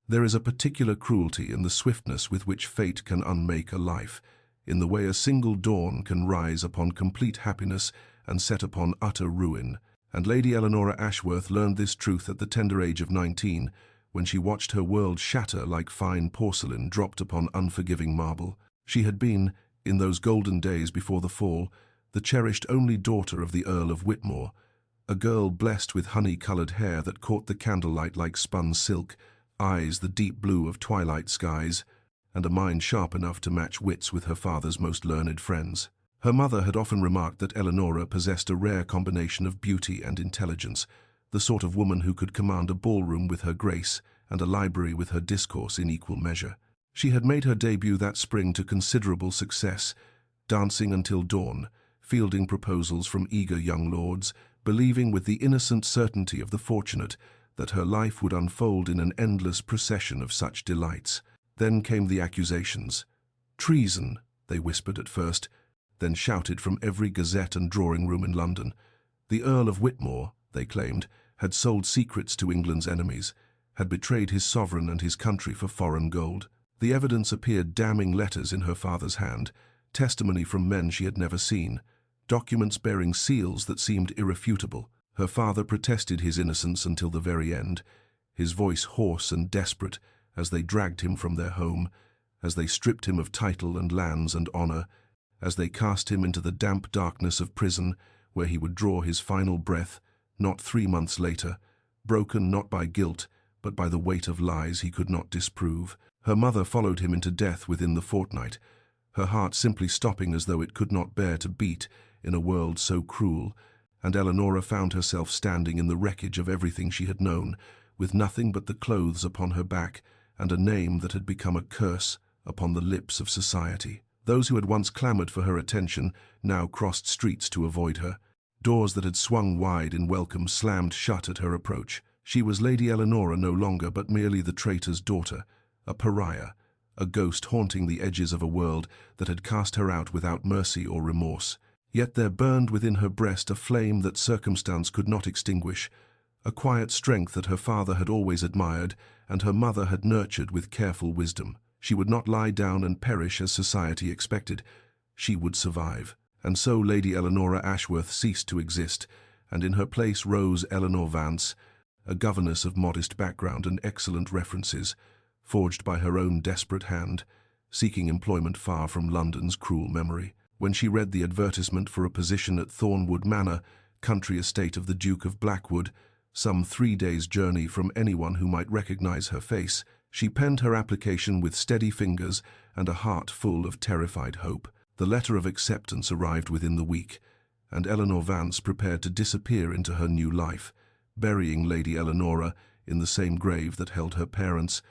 There is a particular cruelty in the swiftness with which fate can unmake a life, in the way a single dawn can rise upon complete happiness and set upon utter ruin. And Lady Eleanora Ashworth learned this truth at the tender age of 19, when she watched her world shatter like fine porcelain dropped upon unforgiving marble. She had been, in those golden days before the fall, the cherished only daughter of the Earl of Whitmore, a girl blessed with honey-coloured hair that caught the candlelight like spun silk, eyes the deep blue of twilight skies, and a mind sharp enough to match wits with her father's most learned friends. Her mother had often remarked that Eleanora possessed a rare combination of beauty and intelligence, the sort of woman who could command a ballroom with her grace and a library with her discourse in equal measure. She had made her debut that spring to considerable success, dancing until dawn, fielding proposals from eager young lords, believing with the innocent certainty of the fortunate that her life would unfold in an endless procession of such delights. Then came the accusations. Treason, they whispered at first, then shouted from every gazette and drawing-room in London. The Earl of Whitmore, they claimed, had sold secrets to England's enemies, had betrayed his sovereign and his country for foreign gold. The evidence appeared damning letters in her father's hand, testimony from men she had never seen, documents bearing seals that seemed irrefutable. Her father protested his innocence until the very end, his voice hoarse and desperate as they dragged him from their home, as they stripped him of title and lands and honour, as they cast him into the damp darkness of prison, where he would draw his final breath, not 3 months later, broken not by guilt, but by the weight of lies he could not disprove. Her mother followed him into death within the fortnight, her heart simply stopping as though it could not bear to beat in a world so cruel, and Eleanora found herself standing in the wreckage of everything she had known, with nothing but the clothes upon her back and a name that had become a curse upon the lips of society. Those who had once clamoured for her attention now crossed streets to avoid her. Doors that had swung wide in welcome slammed shut at her approach. She was Lady Eleanora no longer, but merely the traitor's daughter, a pariah, a ghost haunting the edges of a world that had cast her out without mercy or remorse. Yet there burned within her breast a flame that circumstance could not extinguish, a quiet strength that her father had always admired and her mother had nurtured with careful wisdom. She would not lie down and perish as society expected. She would survive. And so Lady Eleanora Ashworth ceased to exist, and in her place rose Eleanor Vance, a governess of modest background and excellent references, forged by her own desperate hand, seeking employment far from London's cruel memory. When she read the advertisement for a position at Thornwood Manor, country estate of the Duke of Blackwood, some 3 days' journey from anyone who might recognize her face, she penned her application with steady fingers and a heart full of terrified hope. The letter of acceptance arrived within the week, and Eleanor Vance prepared to disappear into her new life, burying Lady Eleanora in the same grave that held her parents,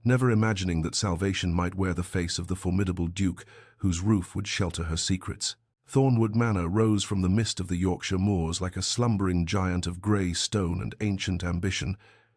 never imagining that salvation might wear the face of the formidable Duke whose roof would shelter her secrets. Thornwood Manor rose from the mist of the Yorkshire moors like a slumbering giant of grey stone and ancient ambition,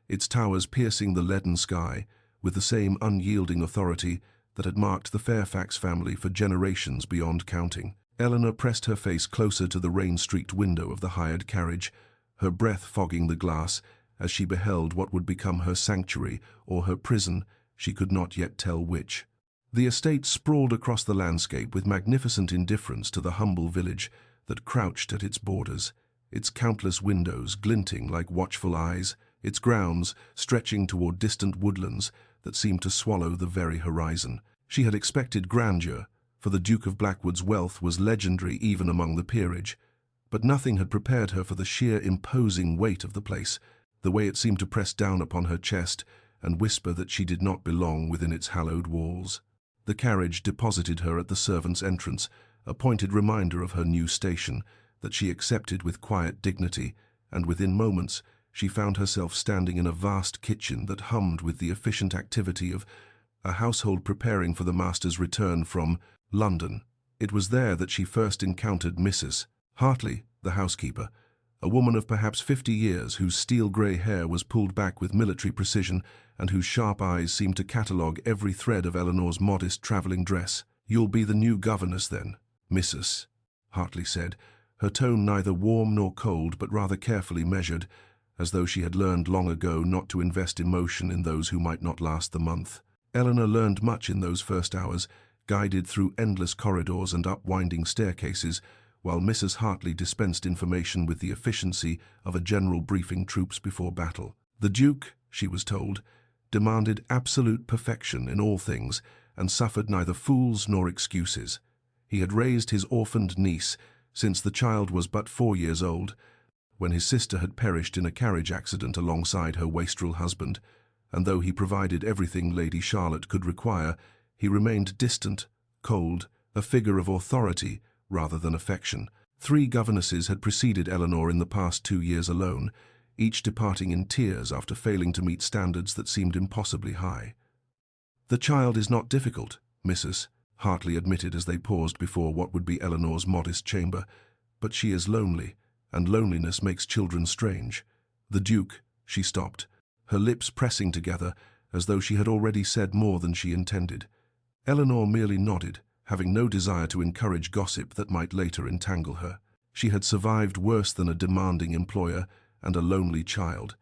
its towers piercing the leaden sky with the same unyielding authority that had marked the Fairfax family for generations beyond counting. Eleanor pressed her face closer to the rain-streaked window of the hired carriage, her breath fogging the glass as she beheld what would become her sanctuary or her prison, she could not yet tell which. The estate sprawled across the landscape with magnificent indifference to the humble village that crouched at its borders, its countless windows glinting like watchful eyes, its grounds stretching toward distant woodlands that seemed to swallow the very horizon. She had expected grandeur, for the Duke of Blackwood's wealth was legendary even among the peerage, but nothing had prepared her for the sheer imposing weight of the place, the way it seemed to press down upon her chest and whisper that she did not belong within its hallowed walls. The carriage deposited her at the servants' entrance, a pointed reminder of her new station that she accepted with quiet dignity, and within moments she found herself standing in a vast kitchen that hummed with the efficient activity of a household preparing for the master's return from London. It was there that she first encountered Mrs. Hartley, the housekeeper, a woman of perhaps 50 years whose steel-grey hair was pulled back with military precision and whose sharp eyes seemed to catalogue every thread of Eleanor's modest travelling dress. "You'll be the new governess, then, Mrs." Hartley said, her tone neither warm nor cold but rather carefully measured, as though she had learned long ago not to invest emotion in those who might not last the month. Eleanor learned much in those first hours, guided through endless corridors and up winding staircases, while Mrs. Hartley dispensed information with the efficiency of a general briefing troops before battle. The Duke, she was told, demanded absolute perfection in all things and suffered neither fools nor excuses. He had raised his orphaned niece since the child was but 4 years old, when his sister had perished in a carriage accident alongside her wastrel husband, and though he provided everything Lady Charlotte could require, he remained distant, cold, a figure of authority rather than affection. 3 governesses had preceded Eleanor in the past 2 years alone, each departing in tears after failing to meet standards that seemed impossibly high. "The child is not difficult," Mrs. Hartley admitted as they paused before what would be Eleanor's modest chamber, "but she is lonely, and loneliness makes children strange." "The Duke," she stopped, her lips pressing together as though she had already said more than she intended. Eleanor merely nodded, having no desire to encourage gossip that might later entangle her. She had survived worse than a demanding employer and a lonely child.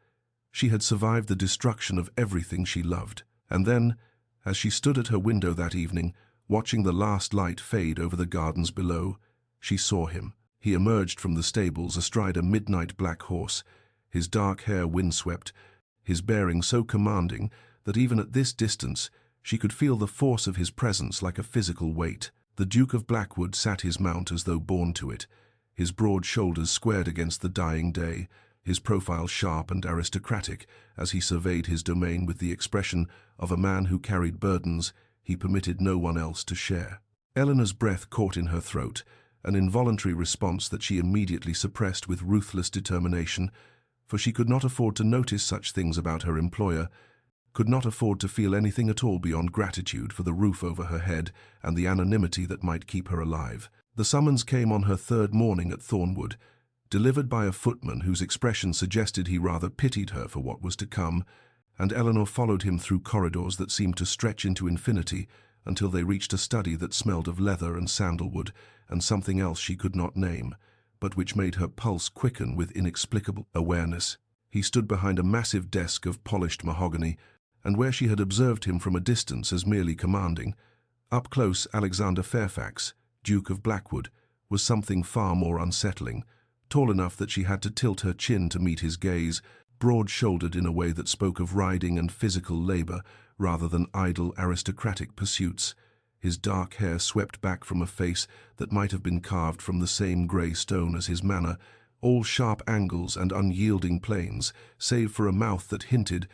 She had survived the destruction of everything she loved. And then, as she stood at her window that evening, watching the last light fade over the gardens below, she saw him. He emerged from the stables astride a midnight black horse, his dark hair windswept, his bearing so commanding that even at this distance she could feel the force of his presence like a physical weight. The Duke of Blackwood sat his mount as though born to it, his broad shoulders squared against the dying day, his profile sharp and aristocratic as he surveyed his domain with the expression of a man who carried burdens he permitted no one else to share. Eleanor's breath caught in her throat, an involuntary response that she immediately suppressed with ruthless determination, for she could not afford to notice such things about her employer, could not afford to feel anything at all beyond gratitude for the roof over her head and the anonymity that might keep her alive. The summons came on her 3rd morning at Thornwood, delivered by a footman whose expression suggested he rather pitied her for what was to come, and Eleanor followed him through corridors that seemed to stretch into infinity until they reached a study that smelled of leather and sandalwood and something else she could not name, but which made her pulse quicken with inexplicable awareness. He stood behind a massive desk of polished mahogany, and where she had observed him from a distance as merely commanding, up close Alexander Fairfax, Duke of Blackwood, was something far more unsettling, tall enough that she had to tilt her chin to meet his gaze, broad-shouldered in a way that spoke of riding and physical labor rather than idle aristocratic pursuits. His dark hair swept back from a face that might have been carved from the same grey stone as his manner, all sharp angles and unyielding planes, save for a mouth that hinted,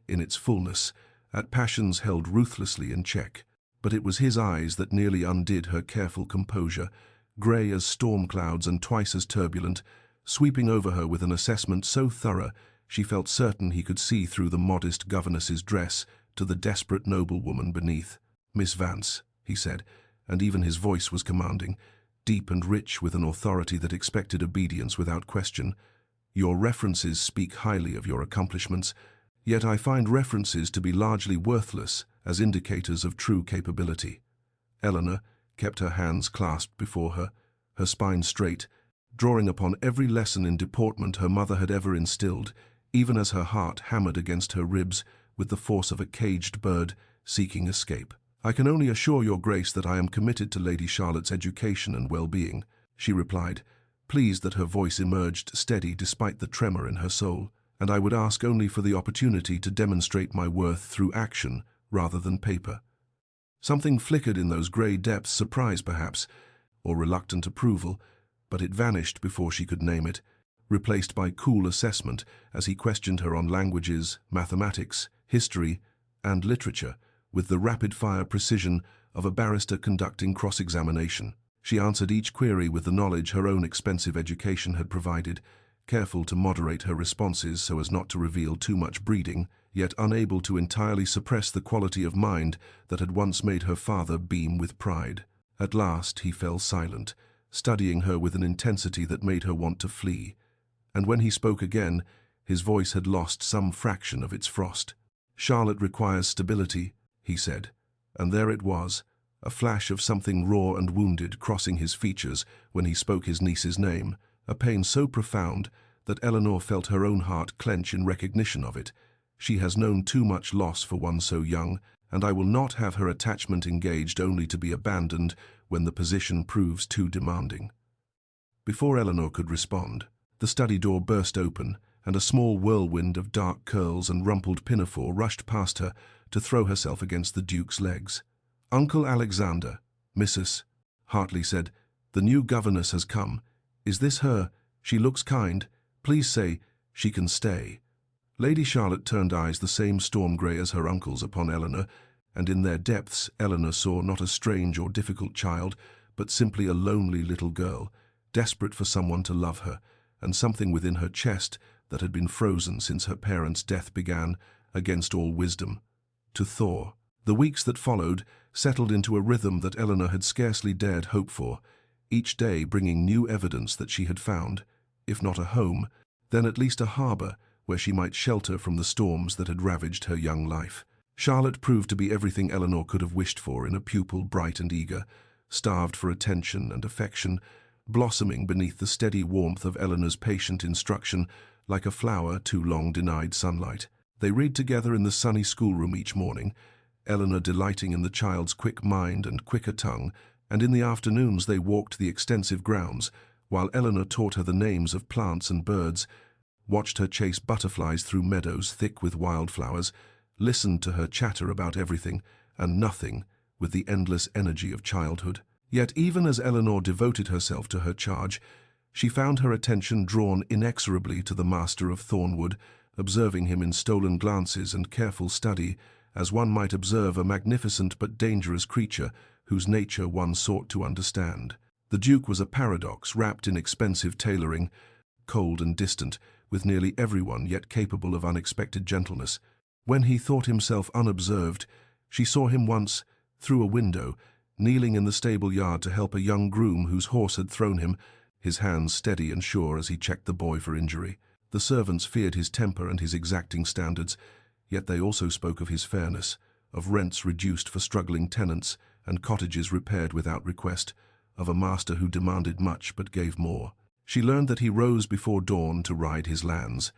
in its fullness, at passions held ruthlessly in check. But it was his eyes that nearly undid her careful composure, grey as storm clouds and twice as turbulent, sweeping over her with an assessment so thorough she felt certain he could see through the modest governess's dress to the desperate noblewoman beneath. "Miss Vance," he said, and even his voice was commanding, deep and rich with an authority that expected obedience without question. "Your references speak highly of your accomplishments, yet I find references to be largely worthless as indicators of true capability." Eleanor kept her hands clasped before her, her spine straight, drawing upon every lesson in deportment her mother had ever instilled, even as her heart hammered against her ribs with the force of a caged bird seeking escape. "I can only assure your grace that I am committed to Lady Charlotte's education and well-being," she replied, pleased that her voice emerged steady despite the tremor in her soul, "and I would ask only for the opportunity to demonstrate my worth through action rather than paper." Something flickered in those grey depths, surprise perhaps, or reluctant approval, but it vanished before she could name it, replaced by cool assessment as he questioned her on languages, mathematics, history, and literature, with the rapid-fire precision of a barrister conducting cross-examination. She answered each query with the knowledge her own expensive education had provided, careful to moderate her responses so as not to reveal too much breeding, yet unable to entirely suppress the quality of mind that had once made her father beam with pride. At last he fell silent, studying her with an intensity that made her want to flee, and when he spoke again, his voice had lost some fraction of its frost. "Charlotte requires stability," he said, and there it was, a flash of something raw and wounded crossing his features when he spoke his niece's name, a pain so profound that Eleanor felt her own heart clench in recognition of it. She has known too much loss for one so young, and I will not have her attachment engaged only to be abandoned when the position proves too demanding. Before Eleanor could respond, the study door burst open, and a small whirlwind of dark curls and rumpled pinafore rushed past her to throw herself against the Duke's legs. "Uncle Alexander," Mrs. Hartley said, "the new governess has come. Is this her? She looks kind. Please say she can stay." Lady Charlotte turned eyes the same storm-grey as her uncle's upon Eleanor, and in their depths Eleanor saw not a strange or difficult child, but simply a lonely little girl, desperate for someone to love her, and something within her chest that had been frozen since her parents' death began, against all wisdom, to thaw. The weeks that followed settled into a rhythm that Eleanor had scarcely dared hope for, each day bringing new evidence that she had found, if not a home, then at least a harbour where she might shelter from the storms that had ravaged her young life. Charlotte proved to be everything Eleanor could have wished for in a pupil bright and eager, starved for attention and affection, blossoming beneath the steady warmth of Eleanor's patient instruction like a flower too long denied sunlight. They read together in the sunny schoolroom each morning, Eleanor delighting in the child's quick mind and quicker tongue, and in the afternoons they walked the extensive grounds, while Eleanor taught her the names of plants and birds, watched her chase butterflies through meadows thick with wildflowers, listened to her chatter about everything and nothing with the endless energy of childhood. Yet even as Eleanor devoted herself to her charge, she found her attention drawn inexorably to the master of Thornwood, observing him in stolen glances and careful study, as one might observe a magnificent but dangerous creature whose nature one sought to understand. The Duke was a paradox wrapped in expensive tailoring, cold and distant, with nearly everyone yet capable of unexpected gentleness. When he thought himself unobserved, she saw him once, through a window, kneeling in the stable yard to help a young groom whose horse had thrown him, his hands steady and sure as he checked the boy for injury. The servants feared his temper and his exacting standards, yet they also spoke of his fairness, of rents reduced for struggling tenants and cottages repaired without request, of a master who demanded much but gave more. She learned that he rose before dawn to ride his lands,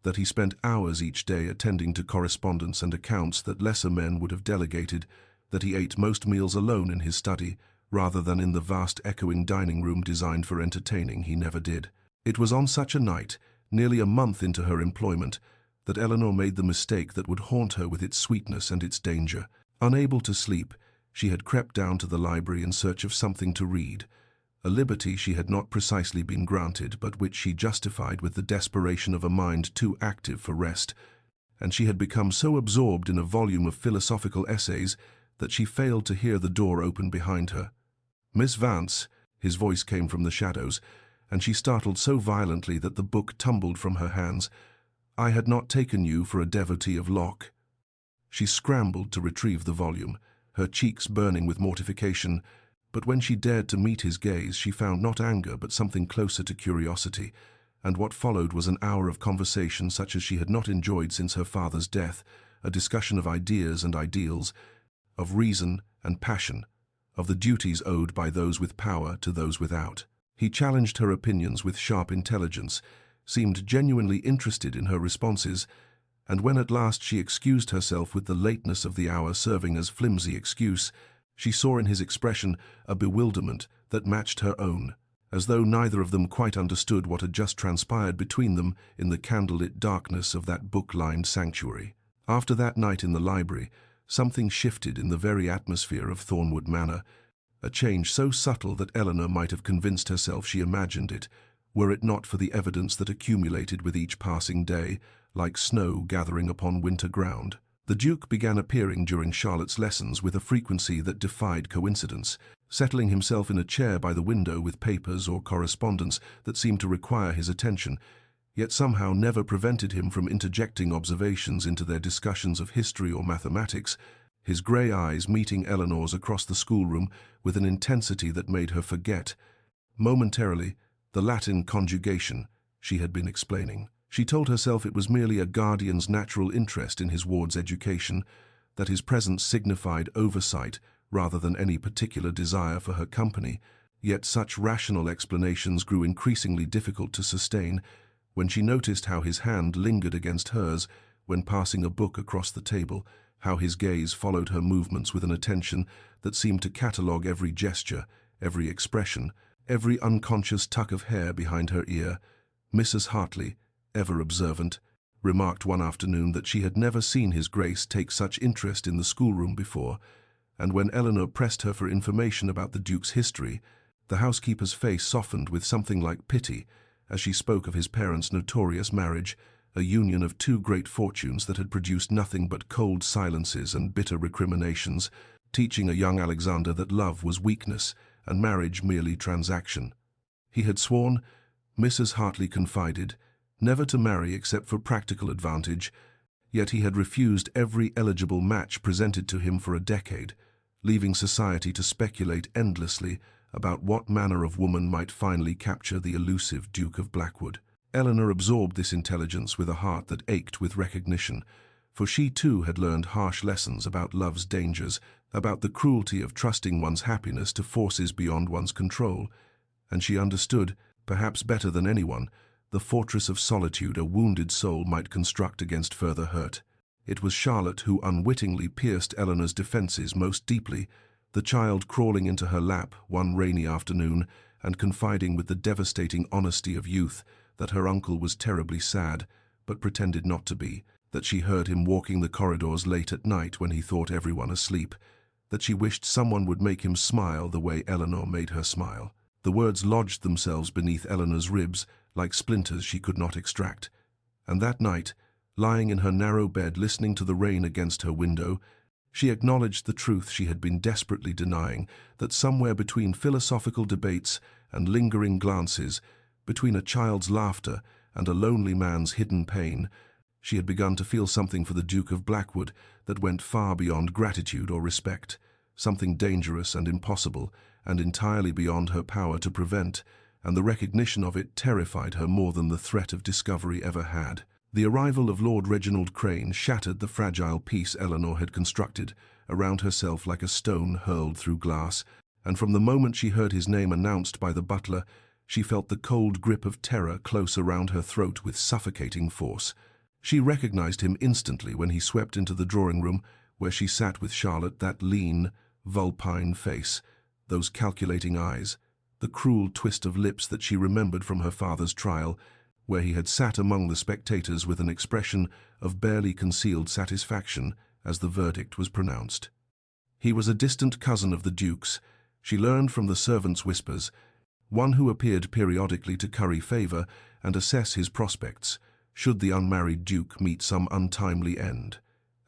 that he spent hours each day attending to correspondence and accounts that lesser men would have delegated, that he ate most meals alone in his study, rather than in the vast echoing dining room designed for entertaining he never did. It was on such a night, nearly a month into her employment, that Eleanor made the mistake that would haunt her with its sweetness and its danger. Unable to sleep, she had crept down to the library in search of something to read, a liberty she had not precisely been granted, but which she justified with the desperation of a mind too active for rest, and she had become so absorbed in a volume of philosophical essays that she failed to hear the door open behind her. "Miss Vance," his voice came from the shadows, and she startled so violently that the book tumbled from her hands. "I had not taken you for a devotee of Locke." She scrambled to retrieve the volume, her cheeks burning with mortification, but when she dared to meet his gaze, she found not anger but something closer to curiosity, and what followed was an hour of conversation such as she had not enjoyed since her father's death, a discussion of ideas and ideals, of reason and passion, of the duties owed by those with power to those without. He challenged her opinions with sharp intelligence, seemed genuinely interested in her responses, and when at last she excused herself with the lateness of the hour serving as flimsy excuse, she saw in his expression a bewilderment that matched her own, as though neither of them quite understood what had just transpired between them in the candlelit darkness of that book-lined sanctuary. After that night in the library, something shifted in the very atmosphere of Thornwood Manor, a change so subtle that Eleanor might have convinced herself she imagined it, were it not for the evidence that accumulated with each passing day, like snow gathering upon winter ground. The Duke began appearing during Charlotte's lessons with a frequency that defied coincidence, settling himself in a chair by the window with papers or correspondence that seemed to require his attention, yet somehow never prevented him from interjecting observations into their discussions of history or mathematics, his grey eyes meeting Eleanor's across the schoolroom with an intensity that made her forget, momentarily, the Latin conjugation she had been explaining. She told herself it was merely a guardian's natural interest in his ward's education, that his presence signified oversight rather than any particular desire for her company, yet such rational explanations grew increasingly difficult to sustain When she noticed how his hand lingered against hers when passing a book across the table, how his gaze followed her movements with an attention that seemed to catalogue every gesture, every expression, every unconscious tuck of hair behind her ear, Mrs. Hartley, ever observant, remarked one afternoon that she had never seen His Grace take such interest in the schoolroom before, and when Eleanor pressed her for information about the Duke's history, the housekeeper's face softened with something like pity as she spoke of his parents' notorious marriage, a union of two great fortunes that had produced nothing but cold silences and bitter recriminations, teaching a young Alexander that love was weakness and marriage merely transaction. He had sworn, Mrs. Hartley confided, never to marry except for practical advantage, yet he had refused every eligible match presented to him for a decade, leaving society to speculate endlessly about what manner of woman might finally capture the elusive Duke of Blackwood. Eleanor absorbed this intelligence with a heart that ached with recognition, for she too had learned harsh lessons about love's dangers, about the cruelty of trusting one's happiness to forces beyond one's control, and she understood, perhaps better than anyone, the fortress of solitude a wounded soul might construct against further hurt. It was Charlotte who unwittingly pierced Eleanor's defenses most deeply, the child crawling into her lap one rainy afternoon and confiding with the devastating honesty of youth that her uncle was terribly sad, but pretended not to be, that she heard him walking the corridors late at night when he thought everyone asleep, that she wished someone would make him smile the way Eleanor made her smile. The words lodged themselves beneath Eleanor's ribs like splinters she could not extract, and that night, lying in her narrow bed listening to the rain against her window, she acknowledged the truth she had been desperately denying, that somewhere between philosophical debates and lingering glances, between a child's laughter and a lonely man's hidden pain, she had begun to feel something for the Duke of Blackwood that went far beyond gratitude or respect, something dangerous and impossible and entirely beyond her power to prevent, and the recognition of it terrified her more than the threat of discovery ever had. The arrival of Lord Reginald Crane shattered the fragile peace Eleanor had constructed around herself like a stone hurled through glass, and from the moment she heard his name announced by the butler, she felt the cold grip of terror close around her throat with suffocating force. She recognized him instantly when he swept into the drawing-room where she sat with Charlotte, that lean, vulpine face, those calculating eyes, the cruel twist of lips that she remembered from her father's trial, where he had sat among the spectators with an expression of barely concealed satisfaction as the verdict was pronounced. He was a distant cousin of the Duke's, she learned from the servants' whispers, one who appeared periodically to curry favour and assess his prospects, should the unmarried Duke meet some untimely end,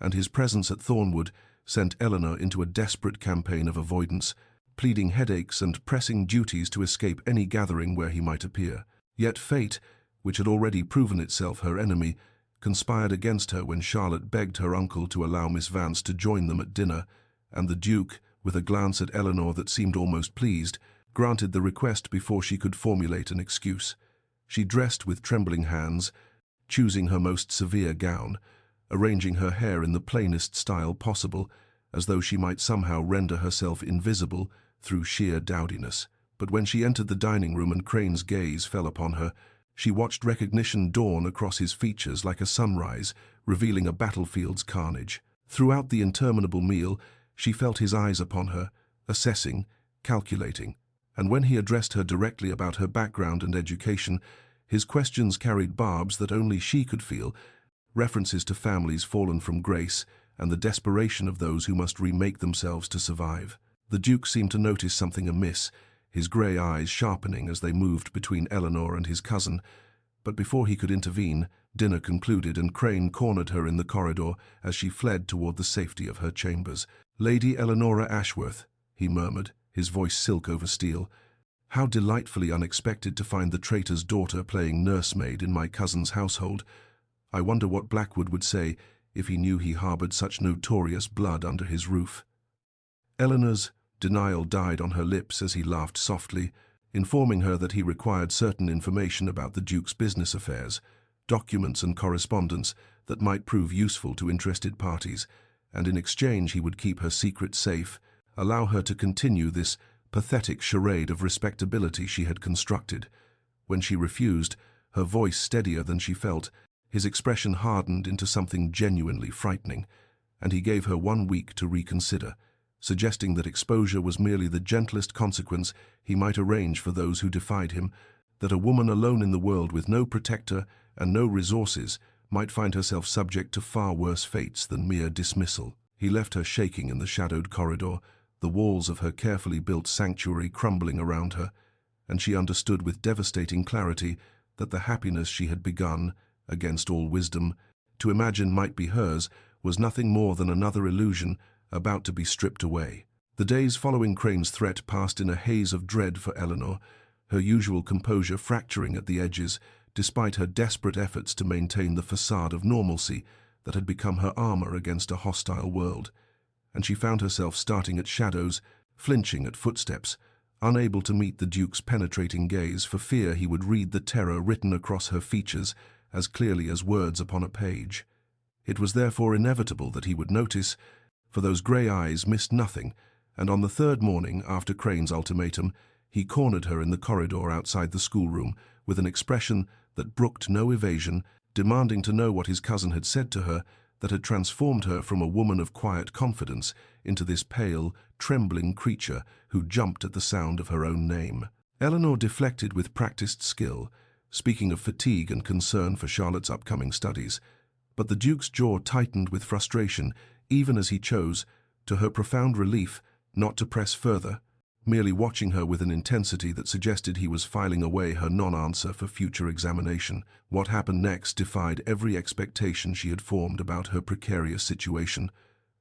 and his presence at Thornwood sent Eleanor into a desperate campaign of avoidance, pleading headaches and pressing duties to escape any gathering where he might appear. Yet fate, which had already proven itself her enemy, conspired against her when Charlotte begged her uncle to allow Miss Vance to join them at dinner, and the Duke, with a glance at Eleanor that seemed almost pleased, granted the request before she could formulate an excuse. She dressed with trembling hands, choosing her most severe gown, arranging her hair in the plainest style possible, as though she might somehow render herself invisible through sheer dowdiness. But when she entered the dining-room and Crane's gaze fell upon her, she watched recognition dawn across his features like a sunrise, revealing a battlefield's carnage. Throughout the interminable meal, she felt his eyes upon her, assessing, calculating, and when he addressed her directly about her background and education, his questions carried barbs that only she could feel, references to families fallen from grace and the desperation of those who must remake themselves to survive. The Duke seemed to notice something amiss, his grey eyes sharpening as they moved between Eleanor and his cousin, but before he could intervene, dinner concluded and Crane cornered her in the corridor as she fled toward the safety of her chambers. "Lady Eleanora Ashworth," he murmured, his voice silk over steel, "how delightfully unexpected to find the traitor's daughter playing nursemaid in my cousin's household. I wonder what Blackwood would say if he knew he harboured such notorious blood under his roof." Eleanor's denial died on her lips as he laughed softly, informing her that he required certain information about the Duke's business affairs, documents and correspondence that might prove useful to interested parties, and in exchange he would keep her secret safe, allow her to continue this pathetic charade of respectability she had constructed. When she refused, her voice steadier than she felt, his expression hardened into something genuinely frightening, and he gave her 1 week to reconsider, suggesting that exposure was merely the gentlest consequence he might arrange for those who defied him, that a woman alone in the world with no protector and no resources might find herself subject to far worse fates than mere dismissal. He left her shaking in the shadowed corridor, the walls of her carefully built sanctuary crumbling around her, and she understood with devastating clarity that the happiness she had begun, against all wisdom, to imagine might be hers was nothing more than another illusion about to be stripped away. The days following Crane's threat passed in a haze of dread for Eleanor, her usual composure fracturing at the edges, despite her desperate efforts to maintain the facade of normalcy that had become her armor against a hostile world. And she found herself starting at shadows, flinching at footsteps, unable to meet the Duke's penetrating gaze for fear he would read the terror written across her features as clearly as words upon a page. It was therefore inevitable that he would notice, for those grey eyes missed nothing, and on the 3rd morning after Crane's ultimatum, he cornered her in the corridor outside the schoolroom with an expression that brooked no evasion, demanding to know what his cousin had said to her that had transformed her from a woman of quiet confidence into this pale, trembling creature who jumped at the sound of her own name. Eleanor deflected with practiced skill, speaking of fatigue and concern for Charlotte's upcoming studies, but the Duke's jaw tightened with frustration even as he chose, to her profound relief, not to press further, merely watching her with an intensity that suggested he was filing away her non-answer for future examination. What happened next defied every expectation she had formed about her precarious situation,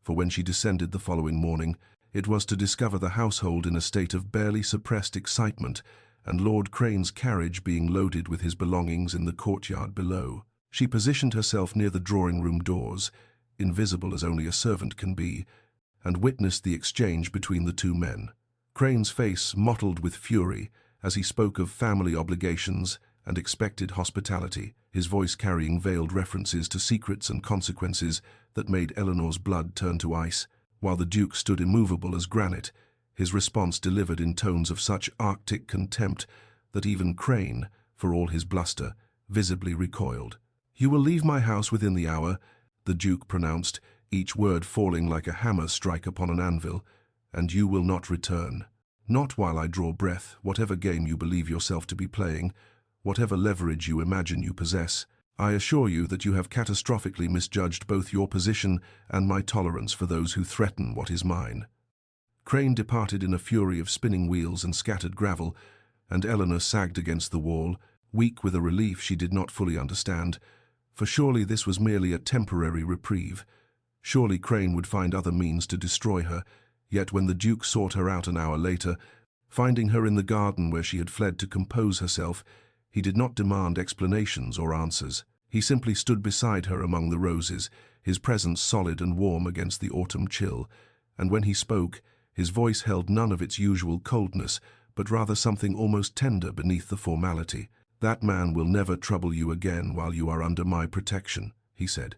for when she descended the following morning, it was to discover the household in a state of barely suppressed excitement, and Lord Crane's carriage being loaded with his belongings in the courtyard below. She positioned herself near the drawing-room doors, invisible as only a servant can be, and witnessed the exchange between the two men. Crane's face mottled with fury as he spoke of family obligations and expected hospitality, his voice carrying veiled references to secrets and consequences that made Eleanor's blood turn to ice, while the Duke stood immovable as granite, his response delivered in tones of such arctic contempt that even Crane, for all his bluster, visibly recoiled. "You will leave my house within the hour," the Duke pronounced, each word falling like a hammer strike upon an anvil, "and you will not return. Not while I draw breath, whatever game you believe yourself to be playing, whatever leverage you imagine you possess. I assure you that you have catastrophically misjudged both your position and my tolerance for those who threaten what is mine." Crane departed in a fury of spinning wheels and scattered gravel, and Eleanor sagged against the wall, weak with a relief she did not fully understand, for surely this was merely a temporary reprieve. Surely Crane would find other means to destroy her, yet when the Duke sought her out an hour later, finding her in the garden where she had fled to compose herself, he did not demand explanations or answers. He simply stood beside her among the roses, his presence solid and warm against the autumn chill, and when he spoke, his voice held none of its usual coldness, but rather something almost tender beneath the formality. "That man will never trouble you again while you are under my protection," he said,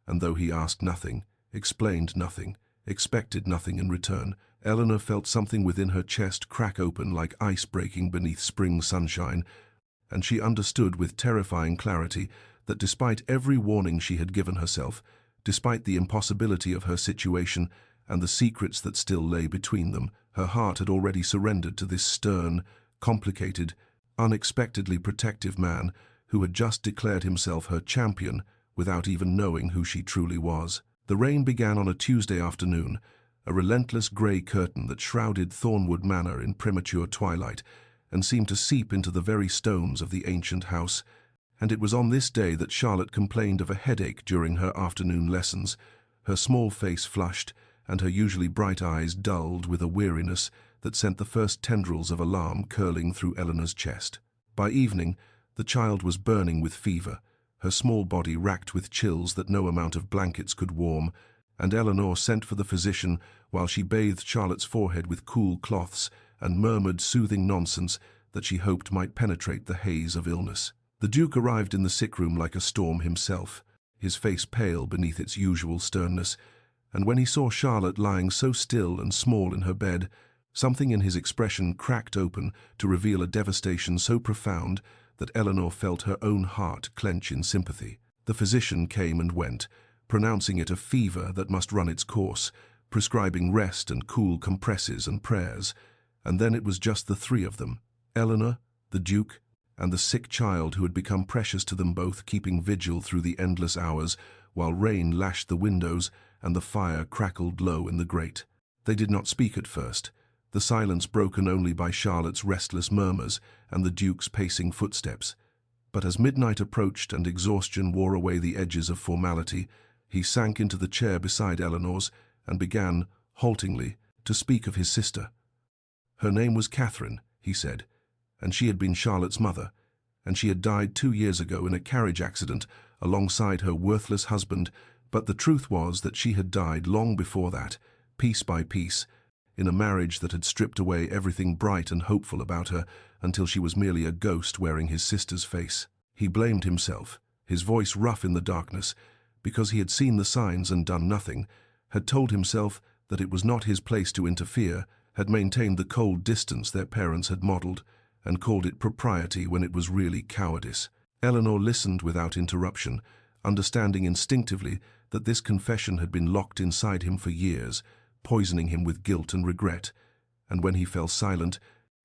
and though he asked nothing, explained nothing, expected nothing in return, Eleanor felt something within her chest crack open like ice breaking beneath spring sunshine, and she understood with terrifying clarity that despite every warning she had given herself, despite the impossibility of her situation and the secrets that still lay between them, her heart had already surrendered to this stern, complicated, unexpectedly protective man who had just declared himself her champion without even knowing who she truly was. The rain began on a Tuesday afternoon, a relentless grey curtain that shrouded Thornwood Manor in premature twilight and seemed to seep into the very stones of the ancient house, and it was on this day that Charlotte complained of a headache during her afternoon lessons, her small face flushed and her usually bright eyes dulled with a weariness that sent the first tendrils of alarm curling through Eleanor's chest. By evening, the child was burning with fever, her small body racked with chills that no amount of blankets could warm, and Eleanor sent for the physician while she bathed Charlotte's forehead with cool cloths and murmured soothing nonsense that she hoped might penetrate the haze of illness. The Duke arrived in the sick room like a storm himself, his face pale beneath its usual sternness, and when he saw Charlotte lying so still and small in her bed, something in his expression cracked open to reveal a devastation so profound that Eleanor felt her own heart clench in sympathy. The physician came and went, pronouncing it a fever that must run its course, prescribing rest and cool compresses and prayers. And then it was just the three of them, Eleanor, the Duke, and the sick child who had become precious to them both, keeping vigil through the endless hours, while rain lashed the windows and the fire crackled low in the grate. They did not speak at first, the silence broken only by Charlotte's restless murmurs and the Duke's pacing footsteps. But as midnight approached and exhaustion wore away the edges of formality, he sank into the chair beside Eleanor's and began, haltingly, to speak of his sister. Her name was Catherine, he said, and she had been Charlotte's mother, and she had died 2 years ago in a carriage accident alongside her worthless husband, but the truth was that she had died long before that, piece by piece, in a marriage that had stripped away everything bright and hopeful about her until she was merely a ghost wearing his sister's face. He blamed himself, his voice rough in the darkness, because he had seen the signs and done nothing, had told himself that it was not his place to interfere, had maintained the cold distance their parents had modelled, and called it propriety when it was really cowardice. Eleanor listened without interruption, understanding instinctively that this confession had been locked inside him for years, poisoning him with guilt and regret, and when he fell silent,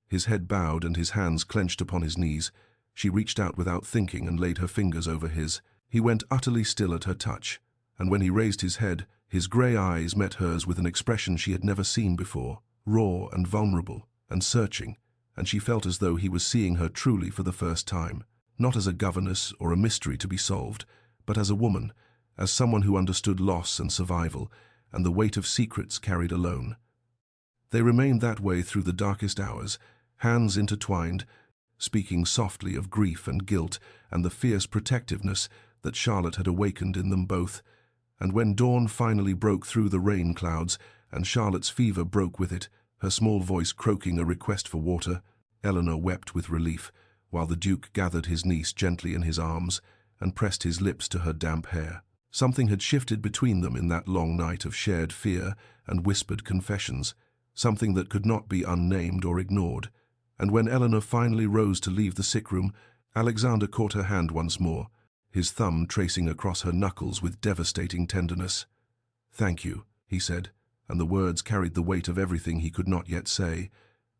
his head bowed and his hands clenched upon his knees, she reached out without thinking and laid her fingers over his. He went utterly still at her touch, and when he raised his head, his grey eyes met hers with an expression she had never seen before, raw and vulnerable and searching, and she felt as though he was seeing her truly for the first time, not as a governess or a mystery to be solved, but as a woman, as someone who understood loss and survival, and the weight of secrets carried alone. They remained that way through the darkest hours, hands intertwined, speaking softly of grief and guilt and the fierce protectiveness that Charlotte had awakened in them both. And when dawn finally broke through the rain clouds and Charlotte's fever broke with it, her small voice croaking a request for water, Eleanor wept with relief, while the Duke gathered his niece gently in his arms and pressed his lips to her damp hair. Something had shifted between them in that long night of shared fear and whispered confessions, something that could not be unnamed or ignored. And when Eleanor finally rose to leave the sick room, Alexander caught her hand once more, his thumb tracing across her knuckles with devastating tenderness. "Thank you," he said, and the words carried the weight of everything he could not yet say,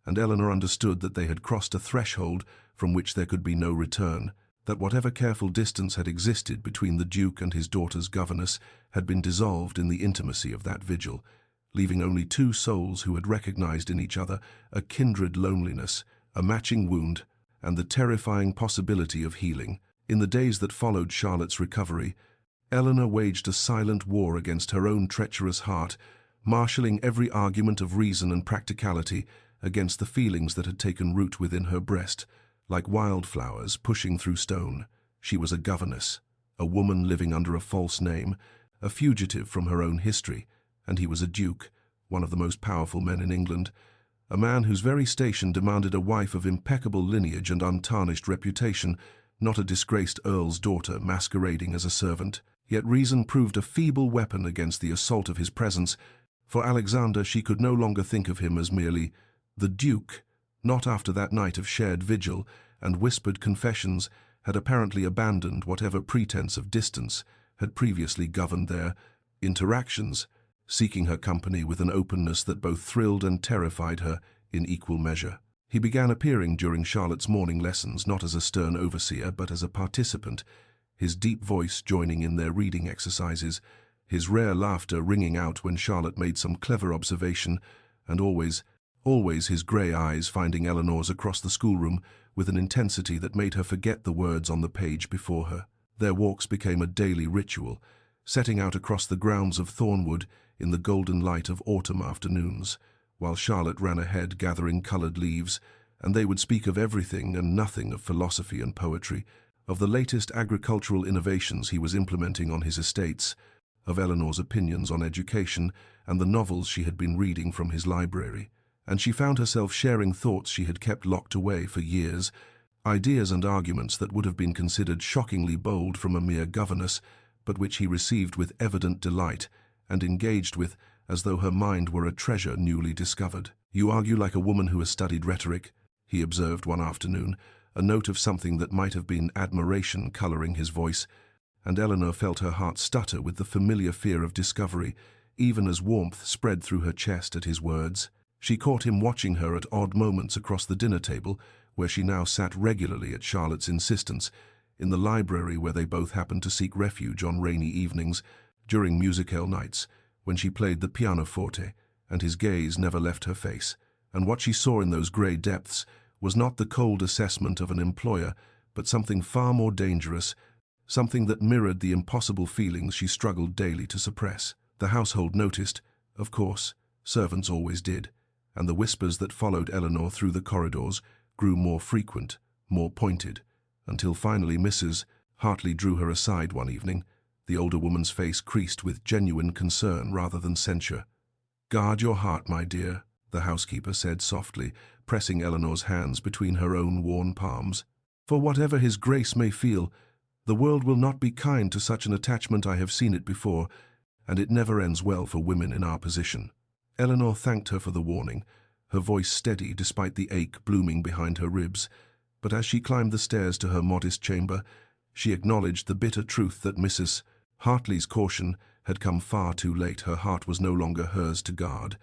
and Eleanor understood that they had crossed a threshold from which there could be no return, that whatever careful distance had existed between the Duke and his daughter's governess had been dissolved in the intimacy of that vigil, leaving only two souls who had recognized in each other a kindred loneliness, a matching wound, and the terrifying possibility of healing. In the days that followed Charlotte's recovery, Eleanor waged a silent war against her own treacherous heart, marshalling every argument of reason and practicality against the feelings that had taken root within her breast. Like wildflowers pushing through stone, she was a governess, a woman living under a false name, a fugitive from her own history, and he was a duke, one of the most powerful men in England, a man whose very station demanded a wife of impeccable lineage and untarnished reputation, not a disgraced earl's daughter masquerading as a servant. Yet reason proved a feeble weapon against the assault of his presence. For Alexander, she could no longer think of him as merely the Duke, not after that night of shared vigil and whispered confessions had apparently abandoned whatever pretense of distance had previously governed their interactions, seeking her company with an openness that both thrilled and terrified her in equal measure. He began appearing during Charlotte's morning lessons not as a stern overseer but as a participant, his deep voice joining in their reading exercises, his rare laughter ringing out when Charlotte made some clever observation, and always his grey eyes finding Eleanor's across the schoolroom with an intensity that made her forget the words on the page before her. Their walks became a daily ritual, setting out across the grounds of Thornwood in the golden light of autumn afternoons, while Charlotte ran ahead gathering coloured leaves, and they would speak of everything and nothing of philosophy and poetry, of the latest agricultural innovations he was implementing on his estates, of Eleanor's opinions on education and the novels she had been reading from his library. And she found herself sharing thoughts she had kept locked away for years, ideas and arguments that would have been considered shockingly bold from a mere governess, but which he received with evident delight and engaged with as though her mind were a treasure newly discovered. "You argue like a woman who has studied rhetoric," he observed one afternoon, a note of something that might have been admiration coloring his voice, and Eleanor felt her heart stutter with the familiar fear of discovery, even as warmth spread through her chest at his words. She caught him watching her at odd moments across the dinner table, where she now sat regularly at Charlotte's insistence, in the library where they both happened to seek refuge on rainy evenings, during musicale nights, when she played the pianoforte, and his gaze never left her face. And what she saw in those grey depths was not the cold assessment of an employer, but something far more dangerous, something that mirrored the impossible feelings she struggled daily to suppress. The household noticed, of course, servants always did, and the whispers that followed Eleanor through the corridors grew more frequent, more pointed, until finally Mrs. Hartley drew her aside one evening, the older woman's face creased with genuine concern rather than censure. "Guard your heart, my dear," the housekeeper said softly, pressing Eleanor's hands between her own worn palms. "For whatever his grace may feel, the world will not be kind to such an attachment. I have seen it before, and it never ends well for women in our position." Eleanor thanked her for the warning, her voice steady despite the ache blooming behind her ribs, but as she climbed the stairs to her modest chamber, she acknowledged the bitter truth that Mrs. Hartley's caution had come far too late. Her heart was no longer hers to guard,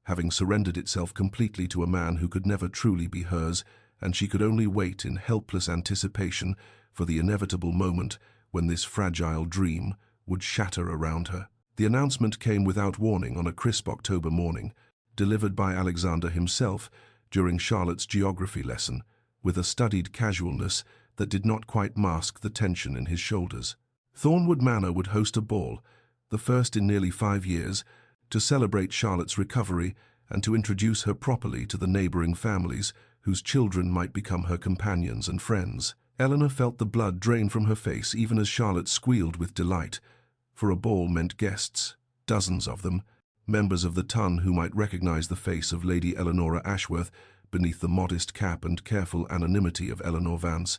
having surrendered itself completely to a man who could never truly be hers, and she could only wait in helpless anticipation for the inevitable moment when this fragile dream would shatter around her. The announcement came without warning on a crisp October morning, delivered by Alexander himself during Charlotte's geography lesson, with a studied casualness that did not quite mask the tension in his shoulders. Thornwood Manor would host a ball, the first in nearly 5 years, to celebrate Charlotte's recovery and to introduce her properly to the neighboring families whose children might become her companions and friends. Eleanor felt the blood drain from her face even as Charlotte squealed with delight, for a ball meant guests, dozens of them, members of the ton who might recognize the face of Lady Eleanora Ashworth beneath the modest cap and careful anonymity of Eleanor Vance,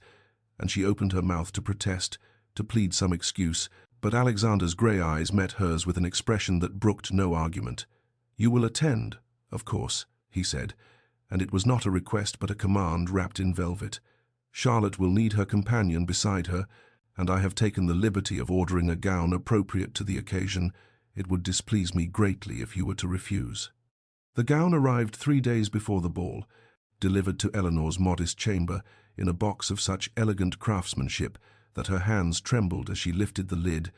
and she opened her mouth to protest, to plead some excuse, but Alexander's grey eyes met hers with an expression that brooked no argument. "You will attend, of course," he said, and it was not a request but a command wrapped in velvet. "Charlotte will need her companion beside her, and I have taken the liberty of ordering a gown appropriate to the occasion. It would displease me greatly if you were to refuse." The gown arrived 3 days before the ball, delivered to Eleanor's modest chamber in a box of such elegant craftsmanship that her hands trembled as she lifted the lid,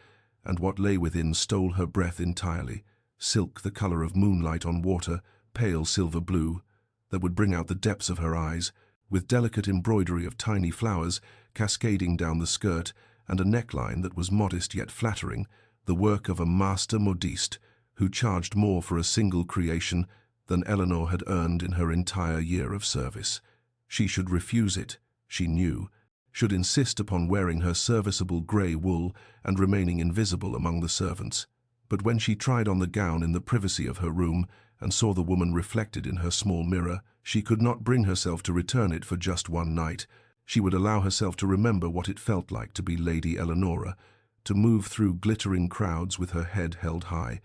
and what lay within stole her breath entirely. Silk the color of moonlight on water, pale silver blue, that would bring out the depths of her eyes, with delicate embroidery of tiny flowers cascading down the skirt, and a neckline that was modest yet flattering, the work of a master modiste who charged more for a single creation than Eleanor had earned in her entire year of service. She should refuse it, she knew, should insist upon wearing her serviceable grey wool and remaining invisible among the servants. But when she tried on the gown in the privacy of her room and saw the woman reflected in her small mirror, she could not bring herself to return it for just one night. She would allow herself to remember what it felt like to be Lady Eleanora, to move through glittering crowds with her head held high,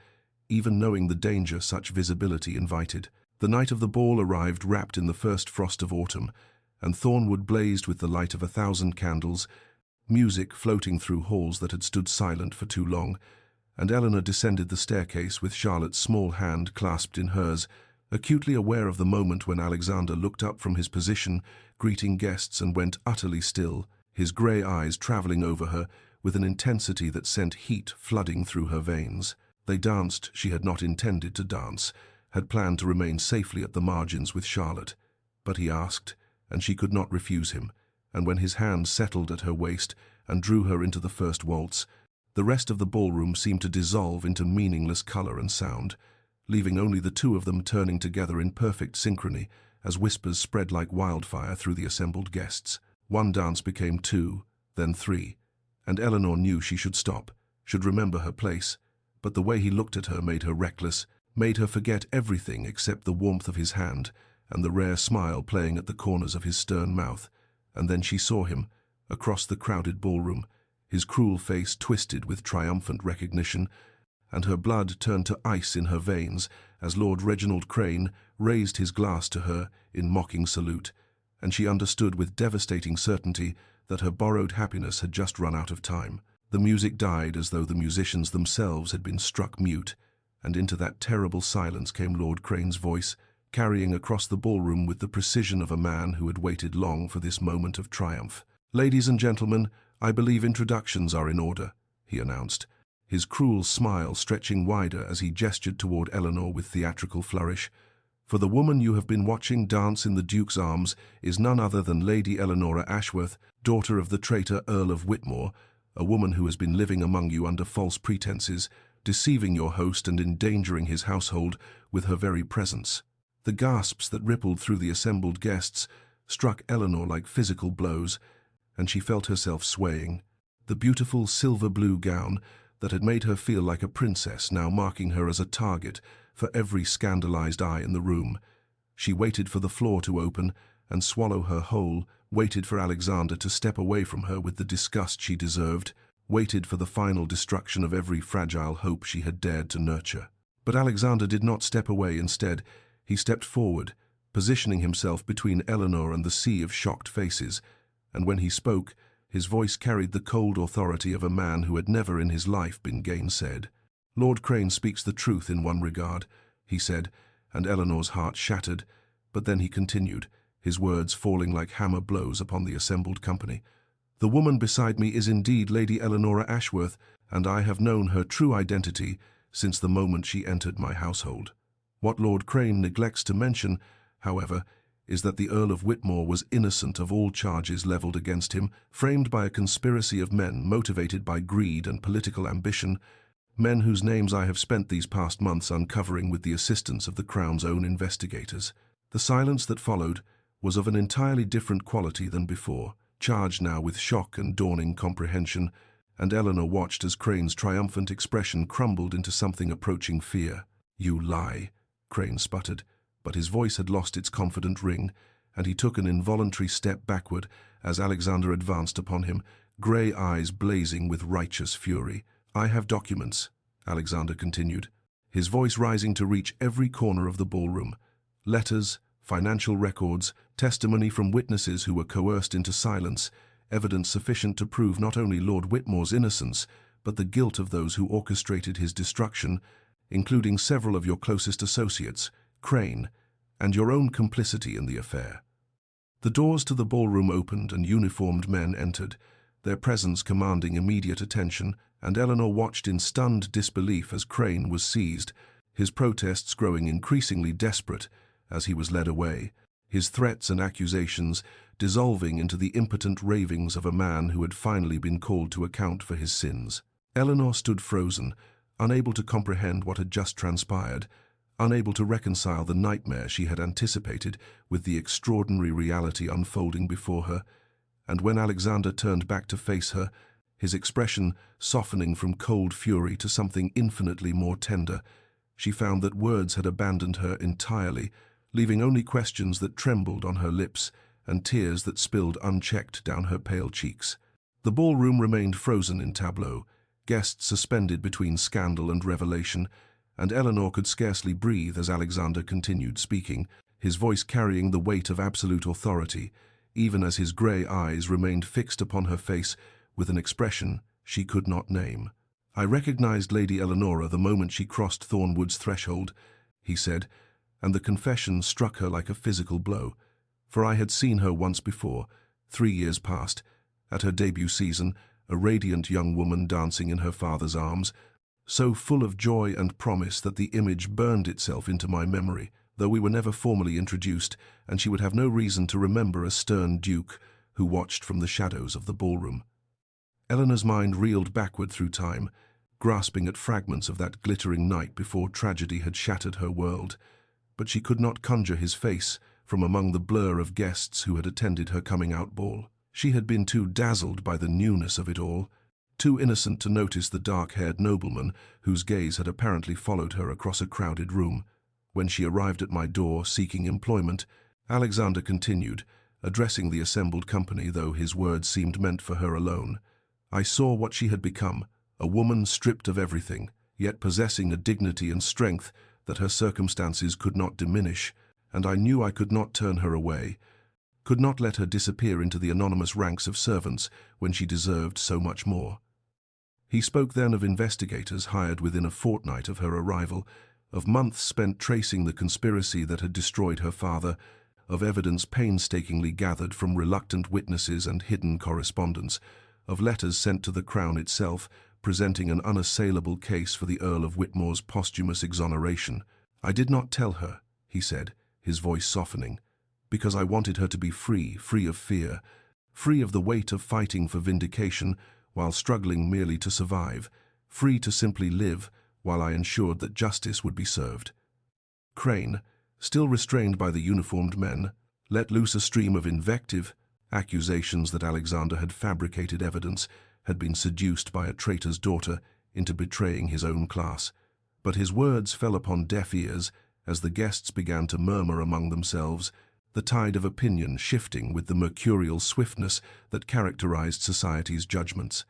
even knowing the danger such visibility invited. The night of the ball arrived wrapped in the first frost of autumn, and Thornwood blazed with the light of 1,000 candles, music floating through halls that had stood silent for too long, and Eleanor descended the staircase with Charlotte's small hand clasped in hers, acutely aware of the moment when Alexander looked up from his position, greeting guests, and went utterly still, his grey eyes travelling over her with an intensity that sent heat flooding through her veins. They danced. She had not intended to dance, had planned to remain safely at the margins with Charlotte. But he asked, and she could not refuse him, and when his hand settled at her waist and drew her into the first waltz, the rest of the ballroom seemed to dissolve into meaningless colour and sound, leaving only the two of them turning together in perfect synchrony as whispers spread like wildfire through the assembled guests. One dance became 2, then 3, and Eleanor knew she should stop, should remember her place, but the way he looked at her made her reckless, made her forget everything except the warmth of his hand and the rare smile playing at the corners of his stern mouth. And then she saw him, across the crowded ballroom, his cruel face twisted with triumphant recognition, and her blood turned to ice in her veins as Lord Reginald Crane raised his glass to her in mocking salute, and she understood with devastating certainty that her borrowed happiness had just run out of time. The music died as though the musicians themselves had been struck mute, and into that terrible silence came Lord Crane's voice, carrying across the ballroom with the precision of a man who had waited long for this moment of triumph. "Ladies and gentlemen, I believe introductions are in order," he announced, his cruel smile stretching wider as he gestured toward Eleanor with theatrical flourish. "For the woman you have been watching dance in the Duke's arms is none other than Lady Eleanora Ashworth, daughter of the traitor Earl of Whitmore, a woman who has been living among you under false pretenses, deceiving your host and endangering his household with her very presence." The gasps that rippled through the assembled guests struck Eleanor like physical blows, and she felt herself swaying. The beautiful silver-blue gown that had made her feel like a princess now marking her as a target for every scandalized eye in the room. She waited for the floor to open and swallow her whole, waited for Alexander to step away from her with the disgust she deserved, waited for the final destruction of every fragile hope she had dared to nurture. But Alexander did not step away. Instead, he stepped forward, positioning himself between Eleanor and the sea of shocked faces, and when he spoke, his voice carried the cold authority of a man who had never in his life been gainsaid. "Lord Crane speaks the truth in one regard," he said, and Eleanor's heart shattered, but then he continued, his words falling like hammer blows upon the assembled company. "The woman beside me is indeed Lady Eleanora Ashworth, and I have known her true identity since the moment she entered my household. What Lord Crane neglects to mention, however, is that the Earl of Whitmore was innocent of all charges leveled against him, framed by a conspiracy of men motivated by greed and political ambition, men whose names I have spent these past months uncovering with the assistance of the Crown's own investigators." The silence that followed was of an entirely different quality than before, charged now with shock and dawning comprehension, and Eleanor watched as Crane's triumphant expression crumbled into something approaching fear. "You lie," Crane sputtered, but his voice had lost its confident ring, and he took an involuntary step backward as Alexander advanced upon him, grey eyes blazing with righteous fury. "I have documents," Alexander continued, his voice rising to reach every corner of the ballroom. "Letters, financial records, testimony from witnesses who were coerced into silence, evidence sufficient to prove not only Lord Whitmore's innocence, but the guilt of those who orchestrated his destruction, including several of your closest associates, Crane, and your own complicity in the affair." The doors to the ballroom opened and uniformed men entered, their presence commanding immediate attention, and Eleanor watched in stunned disbelief as Crane was seized, his protests growing increasingly desperate as he was led away, his threats and accusations dissolving into the impotent ravings of a man who had finally been called to account for his sins. Eleanor stood frozen, unable to comprehend what had just transpired, unable to reconcile the nightmare she had anticipated with the extraordinary reality unfolding before her, and when Alexander turned back to face her, his expression softening from cold fury to something infinitely more tender, she found that words had abandoned her entirely, leaving only questions that trembled on her lips and tears that spilled unchecked down her pale cheeks. The ballroom remained frozen in tableau, guests suspended between scandal and revelation, and Eleanor could scarcely breathe as Alexander continued speaking, his voice carrying the weight of absolute authority, even as his grey eyes remained fixed upon her face with an expression she could not name. "I recognized Lady Eleanora the moment she crossed Thornwood's threshold," he said, and the confession struck her like a physical blow, for I had seen her once before, 3 years past, at her debut season, a radiant young woman dancing in her father's arms, so full of joy and promise that the image burned itself into my memory, though we were never formally introduced, and she would have no reason to remember a stern duke who watched from the shadows of the ballroom. Eleanor's mind reeled backward through time, grasping at fragments of that glittering night before tragedy had shattered her world, but she could not conjure his face from among the blur of guests who had attended her coming-out ball. She had been too dazzled by the newness of it all, too innocent to notice the dark-haired nobleman whose gaze had apparently followed her across a crowded room. When she arrived at my door seeking employment, Alexander continued, addressing the assembled company, though his words seemed meant for her alone. "I saw what she had become, a woman stripped of everything, yet possessing a dignity and strength that her circumstances could not diminish, and I knew I could not turn her away. could not let her disappear into the anonymous ranks of servants when she deserved so much more. He spoke then of investigators hired within a fortnight of her arrival, of months spent tracing the conspiracy that had destroyed her father, of evidence painstakingly gathered from reluctant witnesses and hidden correspondence, of letters sent to the Crown itself, presenting an unassailable case for the Earl of Whitmore's posthumous exoneration. "I did not tell her," he said, his voice softening, "because I wanted her to be free, free of fear, free of the weight of fighting for vindication while struggling merely to survive, free to simply live while I ensured that justice would be served." Crane, still restrained by the uniformed men, let loose a stream of invective, accusations that Alexander had fabricated evidence, had been seduced by a traitor's daughter into betraying his own class. But his words fell upon deaf ears as the guests began to murmur among themselves, the tide of opinion shifting with the mercurial swiftness that characterized society's judgments.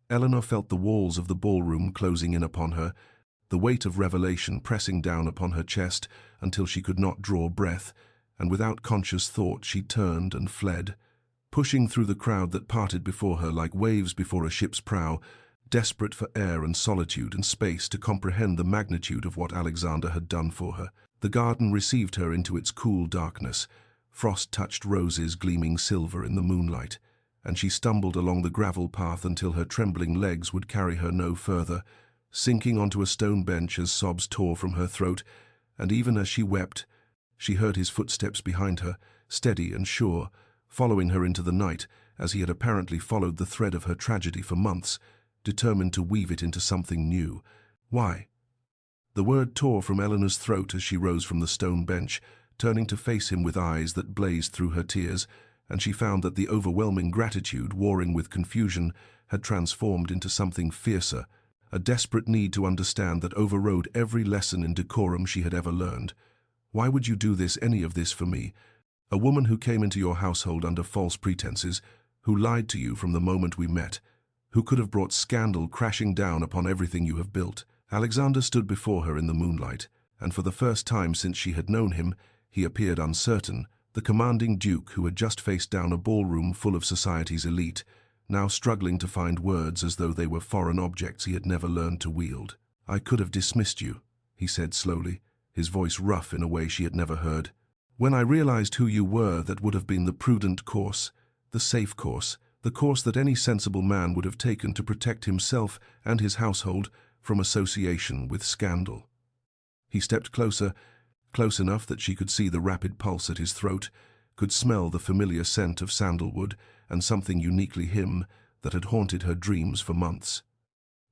Eleanor felt the walls of the ballroom closing in upon her, the weight of revelation pressing down upon her chest until she could not draw breath, and without conscious thought she turned and fled, pushing through the crowd that parted before her like waves before a ship's prow, desperate for air and solitude and space to comprehend the magnitude of what Alexander had done for her. The garden received her into its cool darkness, frost-touched roses gleaming silver in the moonlight, and she stumbled along the gravel path until her trembling legs would carry her no further, sinking onto a stone bench as sobs tore from her throat, and even as she wept, she heard his footsteps behind her, steady and sure, following her into the night, as he had apparently followed the thread of her tragedy for months, determined to weave it into something new. Why? The word tore from Eleanor's throat as she rose from the stone bench, turning to face him with eyes that blazed through her tears, and she found that the overwhelming gratitude, warring with confusion, had transformed into something fiercer, a desperate need to understand that overrode every lesson in decorum she had ever learned. "Why would you do this, any of this for me? A woman who came into your household under false pretenses, who lied to you from the moment we met, who could have brought scandal crashing down upon everything you have built." Alexander stood before her in the moonlight, and for the first time since she had known him, he appeared uncertain, the commanding duke who had just faced down a ballroom full of society's elite, now struggling to find words as though they were foreign objects he had never learned to wield. "I could have dismissed you," he said slowly, his voice rough in a way she had never heard. "When I realized who you were, that would have been the prudent course, the safe course, the course that any sensible man would have taken to protect himself and his household from association with scandal." He stepped closer, close enough that she could see the rapid pulse at his throat, could smell the familiar scent of sandalwood and something uniquely him that had haunted her dreams for months.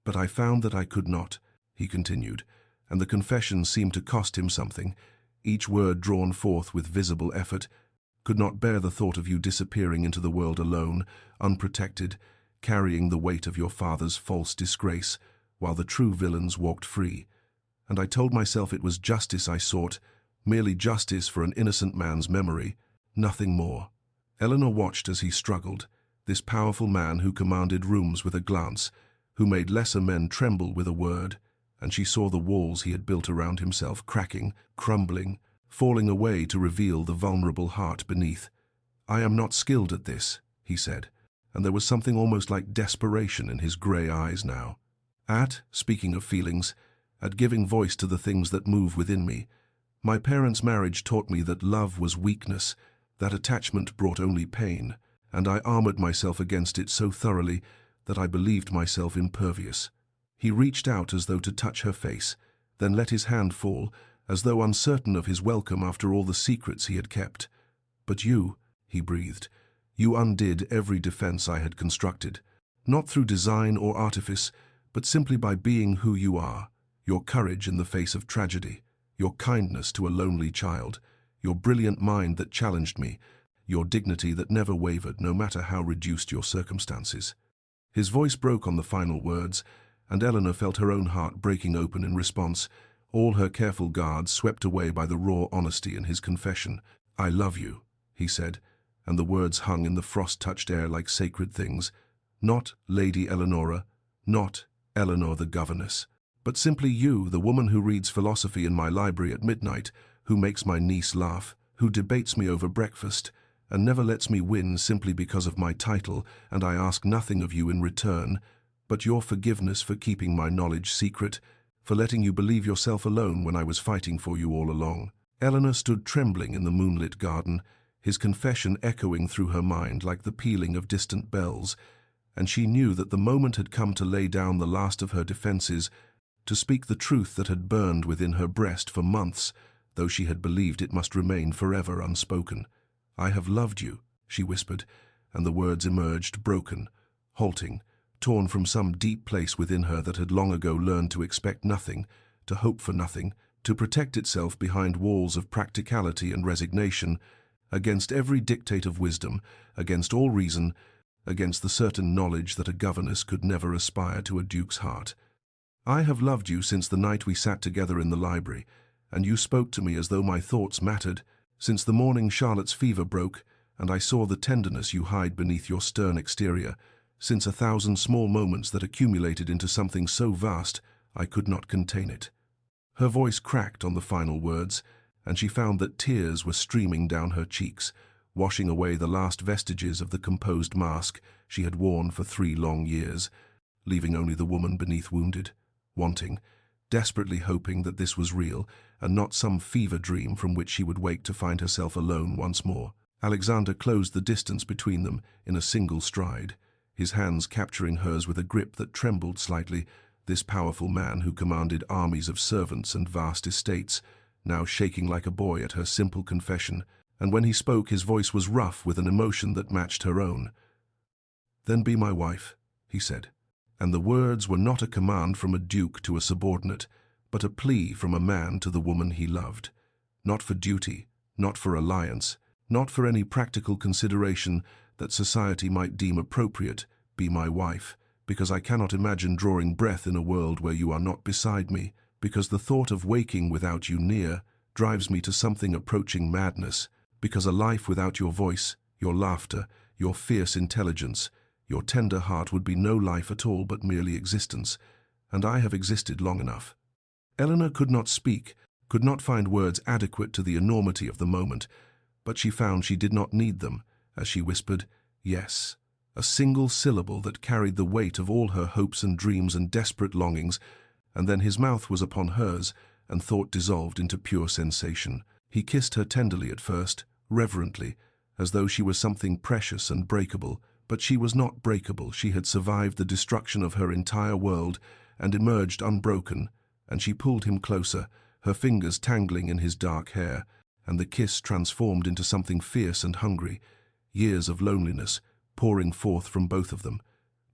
"But I found that I could not," he continued, and the confession seemed to cost him something, each word drawn forth with visible effort, "could not bear the thought of you disappearing into the world alone, unprotected, carrying the weight of your father's false disgrace, while the true villains walked free. And I told myself it was justice I sought, merely justice for an innocent man's memory, nothing more." Eleanor watched as he struggled, this powerful man who commanded rooms with a glance, who made lesser men tremble with a word, and she saw the walls he had built around himself cracking, crumbling, falling away to reveal the vulnerable heart beneath. "I am not skilled at this," he said, and there was something almost like desperation in his grey eyes now. Speaking of feelings, at giving voice to the things that move within me, my parents' marriage taught me that love was weakness, that attachment brought only pain, and I armored myself against it so thoroughly that I believed myself impervious." He reached out as though to touch her face, then let his hand fall, as though uncertain of his welcome after all the secrets he had kept. "But you," he breathed, "you undid every defense I had constructed, not through design or artifice, but simply by being who you are, your courage in the face of tragedy, your kindness to a lonely child, your brilliant mind that challenged me, your dignity that never wavered no matter how reduced your circumstances." His voice broke on the final words, and Eleanor felt her own heart breaking open in response, all her careful guards swept away by the raw honesty in his confession. "I love you," he said, and the words hung in the frost-touched air like sacred things. "Not Lady Eleanora, not Eleanor the governess, but simply you, the woman who reads philosophy in my library at midnight, who makes my niece laugh, who debates me over breakfast, and never lets me win simply because of my title, and I ask nothing of you in return, but your forgiveness for keeping my knowledge secret, for letting you believe yourself alone when I was fighting for you all along." Eleanor stood trembling in the moonlit garden, his confession echoing through her mind like the pealing of distant bells, and she knew that the moment had come to lay down the last of her defenses, to speak the truth that had burned within her breast for months, though she had believed it must remain forever unspoken. "I have loved you," she whispered, and the words emerged broken, halting, torn from some deep place within her that had long ago learned to expect nothing, to hope for nothing, to protect itself behind walls of practicality and resignation, against every dictate of wisdom, against all reason, against the certain knowledge that a governess could never aspire to a duke's heart. "I have loved you since the night we sat together in the library, and you spoke to me as though my thoughts mattered, since the morning Charlotte's fever broke, and I saw the tenderness you hide beneath your stern exterior, since 1,000 small moments that accumulated into something so vast I could not contain it." Her voice cracked on the final words, and she found that tears were streaming down her cheeks, washing away the last vestiges of the composed mask she had worn for 3 long years, leaving only the woman beneath wounded, wanting, desperately hoping that this was real and not some fever dream from which she would wake to find herself alone once more. Alexander closed the distance between them in a single stride, his hands capturing hers with a grip that trembled slightly, this powerful man who commanded armies of servants and vast estates, now shaking like a boy at her simple confession, and when he spoke his voice was rough with an emotion that matched her own. "Then be my wife," he said, and the words were not a command from a duke to a subordinate, but a plea from a man to the woman he loved. Not for duty, not for alliance, not for any practical consideration that society might deem appropriate, "be my wife, because I cannot imagine drawing breath in a world where you are not beside me, because the thought of waking without you near drives me to something approaching madness, because a life without your voice, your laughter, your fierce intelligence, your tender heart would be no life at all but merely existence, and I have existed long enough." Eleanor could not speak, could not find words adequate to the enormity of the moment, but she found she did not need them, as she whispered, "Yes," a single syllable that carried the weight of all her hopes and dreams and desperate longings, and then his mouth was upon hers, and thought dissolved into pure sensation. He kissed her tenderly at first, reverently, as though she was something precious and breakable, but she was not breakable. She had survived the destruction of her entire world and emerged unbroken, and she pulled him closer, her fingers tangling in his dark hair, and the kiss transformed into something fierce and hungry, years of loneliness pouring forth from both of them,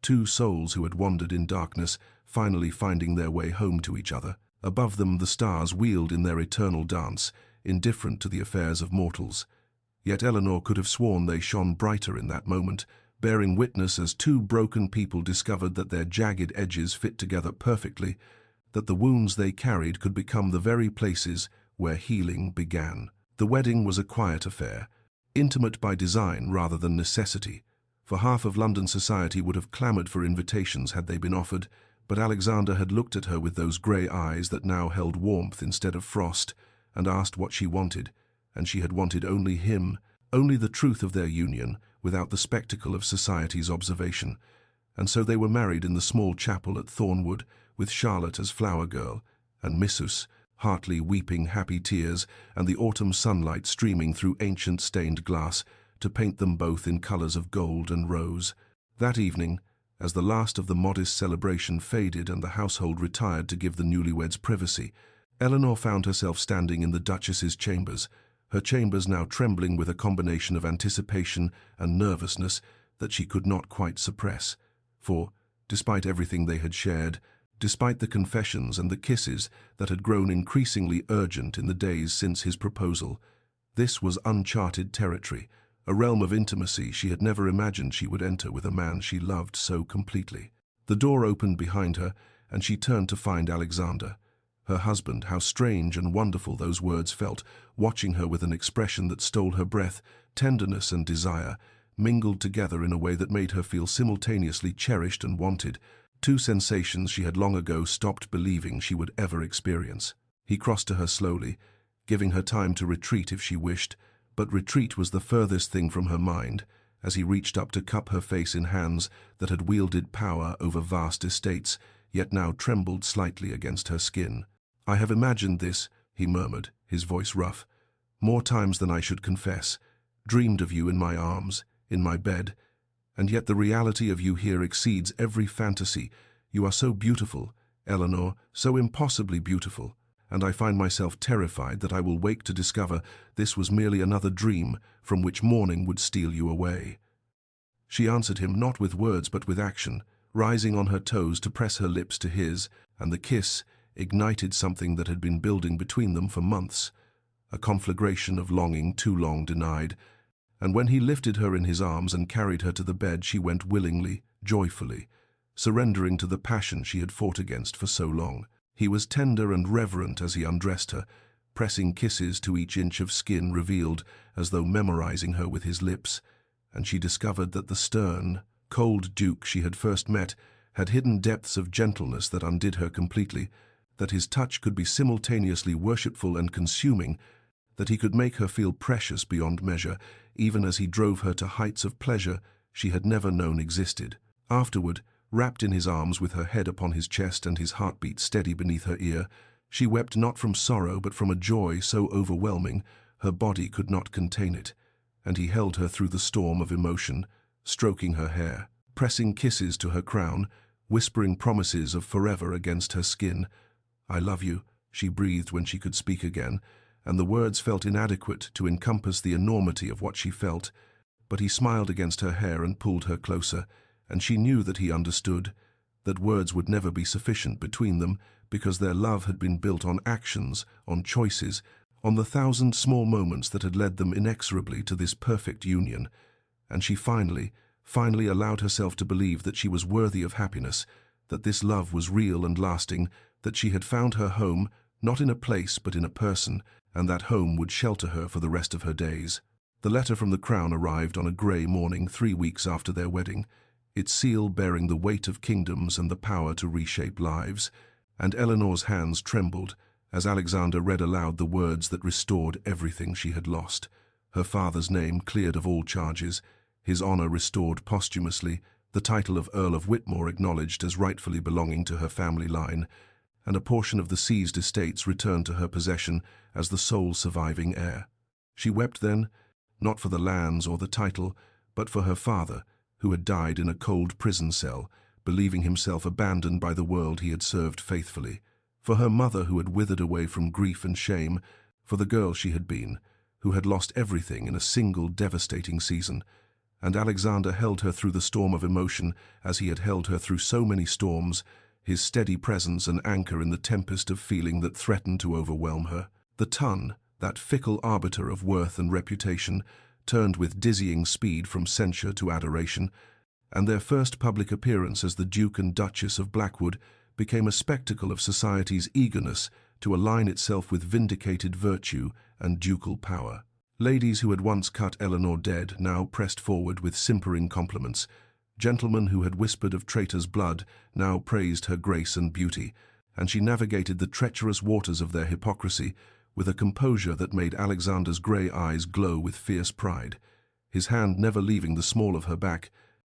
2 souls who had wandered in darkness, finally finding their way home to each other. Above them the stars wheeled in their eternal dance, indifferent to the affairs of mortals. Yet Eleanor could have sworn they shone brighter in that moment, bearing witness as 2 broken people discovered that their jagged edges fit together perfectly, that the wounds they carried could become the very places where healing began. The wedding was a quiet affair, intimate by design rather than necessity, for half of London society would have clamoured for invitations had they been offered, but Alexander had looked at her with those grey eyes that now held warmth instead of frost, and asked what she wanted, and she had wanted only him, only the truth of their union, without the spectacle of society's observation. And so they were married in the small chapel at Thornwood, with Charlotte as flower girl, and Missus, Hartley weeping happy tears, and the autumn sunlight streaming through ancient stained glass, to paint them both in colours of gold and rose. That evening, as the last of the modest celebration faded and the household retired to give the newlyweds privacy, Eleanor found herself standing in the Duchess's chambers, her chambers now trembling with a combination of anticipation and nervousness that she could not quite suppress. For, despite everything they had shared, despite the confessions and the kisses that had grown increasingly urgent in the days since his proposal, this was uncharted territory, a realm of intimacy she had never imagined she would enter with a man she loved so completely. The door opened behind her, and she turned to find Alexander. Her husband, how strange and wonderful those words felt, watching her with an expression that stole her breath, tenderness and desire, mingled together in a way that made her feel simultaneously cherished and wanted, 2 sensations she had long ago stopped believing she would ever experience. He crossed to her slowly, giving her time to retreat if she wished, But retreat was the furthest thing from her mind, as he reached up to cup her face in hands that had wielded power over vast estates, yet now trembled slightly against her skin. "I have imagined this," he murmured, his voice rough, "more times than I should confess, dreamed of you in my arms, in my bed, and yet the reality of you here exceeds every fantasy. You are so beautiful, Eleanor, so impossibly beautiful, and I find myself terrified that I will wake to discover this was merely another dream from which morning would steal you away." She answered him not with words but with action, rising on her toes to press her lips to his, and the kiss ignited something that had been building between them for months, a conflagration of longing too long denied. And when he lifted her in his arms and carried her to the bed, she went willingly, joyfully, surrendering to the passion she had fought against for so long. He was tender and reverent as he undressed her, pressing kisses to each inch of skin revealed, as though memorizing her with his lips, and she discovered that the stern, cold duke she had first met had hidden depths of gentleness that undid her completely, that his touch could be simultaneously worshipful and consuming, that he could make her feel precious beyond measure, even as he drove her to heights of pleasure she had never known existed. Afterward, wrapped in his arms with her head upon his chest and his heartbeat steady beneath her ear, she wept not from sorrow but from a joy so overwhelming her body could not contain it, and he held her through the storm of emotion, stroking her hair, pressing kisses to her crown, whispering promises of forever against her skin. "I love you," she breathed when she could speak again, and the words felt inadequate to encompass the enormity of what she felt, but he smiled against her hair and pulled her closer, and she knew that he understood, that words would never be sufficient between them, because their love had been built on actions, on choices, on the thousand small moments that had led them inexorably to this perfect union. And she finally allowed herself to believe that she was worthy of happiness, that this love was real and lasting, that she had found her home, not in a place but in a person, and that home would shelter her for the rest of her days. The letter from the Crown arrived on a grey morning 3 weeks after their wedding, its seal bearing the weight of kingdoms and the power to reshape lives, and Eleanor's hands trembled as Alexander read aloud the words that restored everything she had lost. Her father's name cleared of all charges, his honour restored posthumously, the title of Earl of Whitmore acknowledged as rightfully belonging to her family line, and a portion of the seized estates returned to her possession as the sole surviving heir. She wept then, not for the lands or the title, but for her father, who had died in a cold prison cell, believing himself abandoned by the world he had served faithfully, for her mother who had withered away from grief and shame, for the girl she had been, who had lost everything in a single devastating season, and Alexander held her through the storm of emotion as he had held her through so many storms, his steady presence an anchor in the tempest of feeling that threatened to overwhelm her. The ton, that fickle arbiter of worth and reputation, turned with dizzying speed from censure to adoration, and their first public appearance as the Duke and Duchess of Blackwood became a spectacle of society's eagerness to align itself with vindicated virtue and ducal power. Ladies who had once cut Eleanor dead now pressed forward with simpering compliments. Gentlemen who had whispered of traitor's blood now praised her grace and beauty, and she navigated the treacherous waters of their hypocrisy with a composure that made Alexander's grey eyes glow with fierce pride, his hand never leaving the small of her back,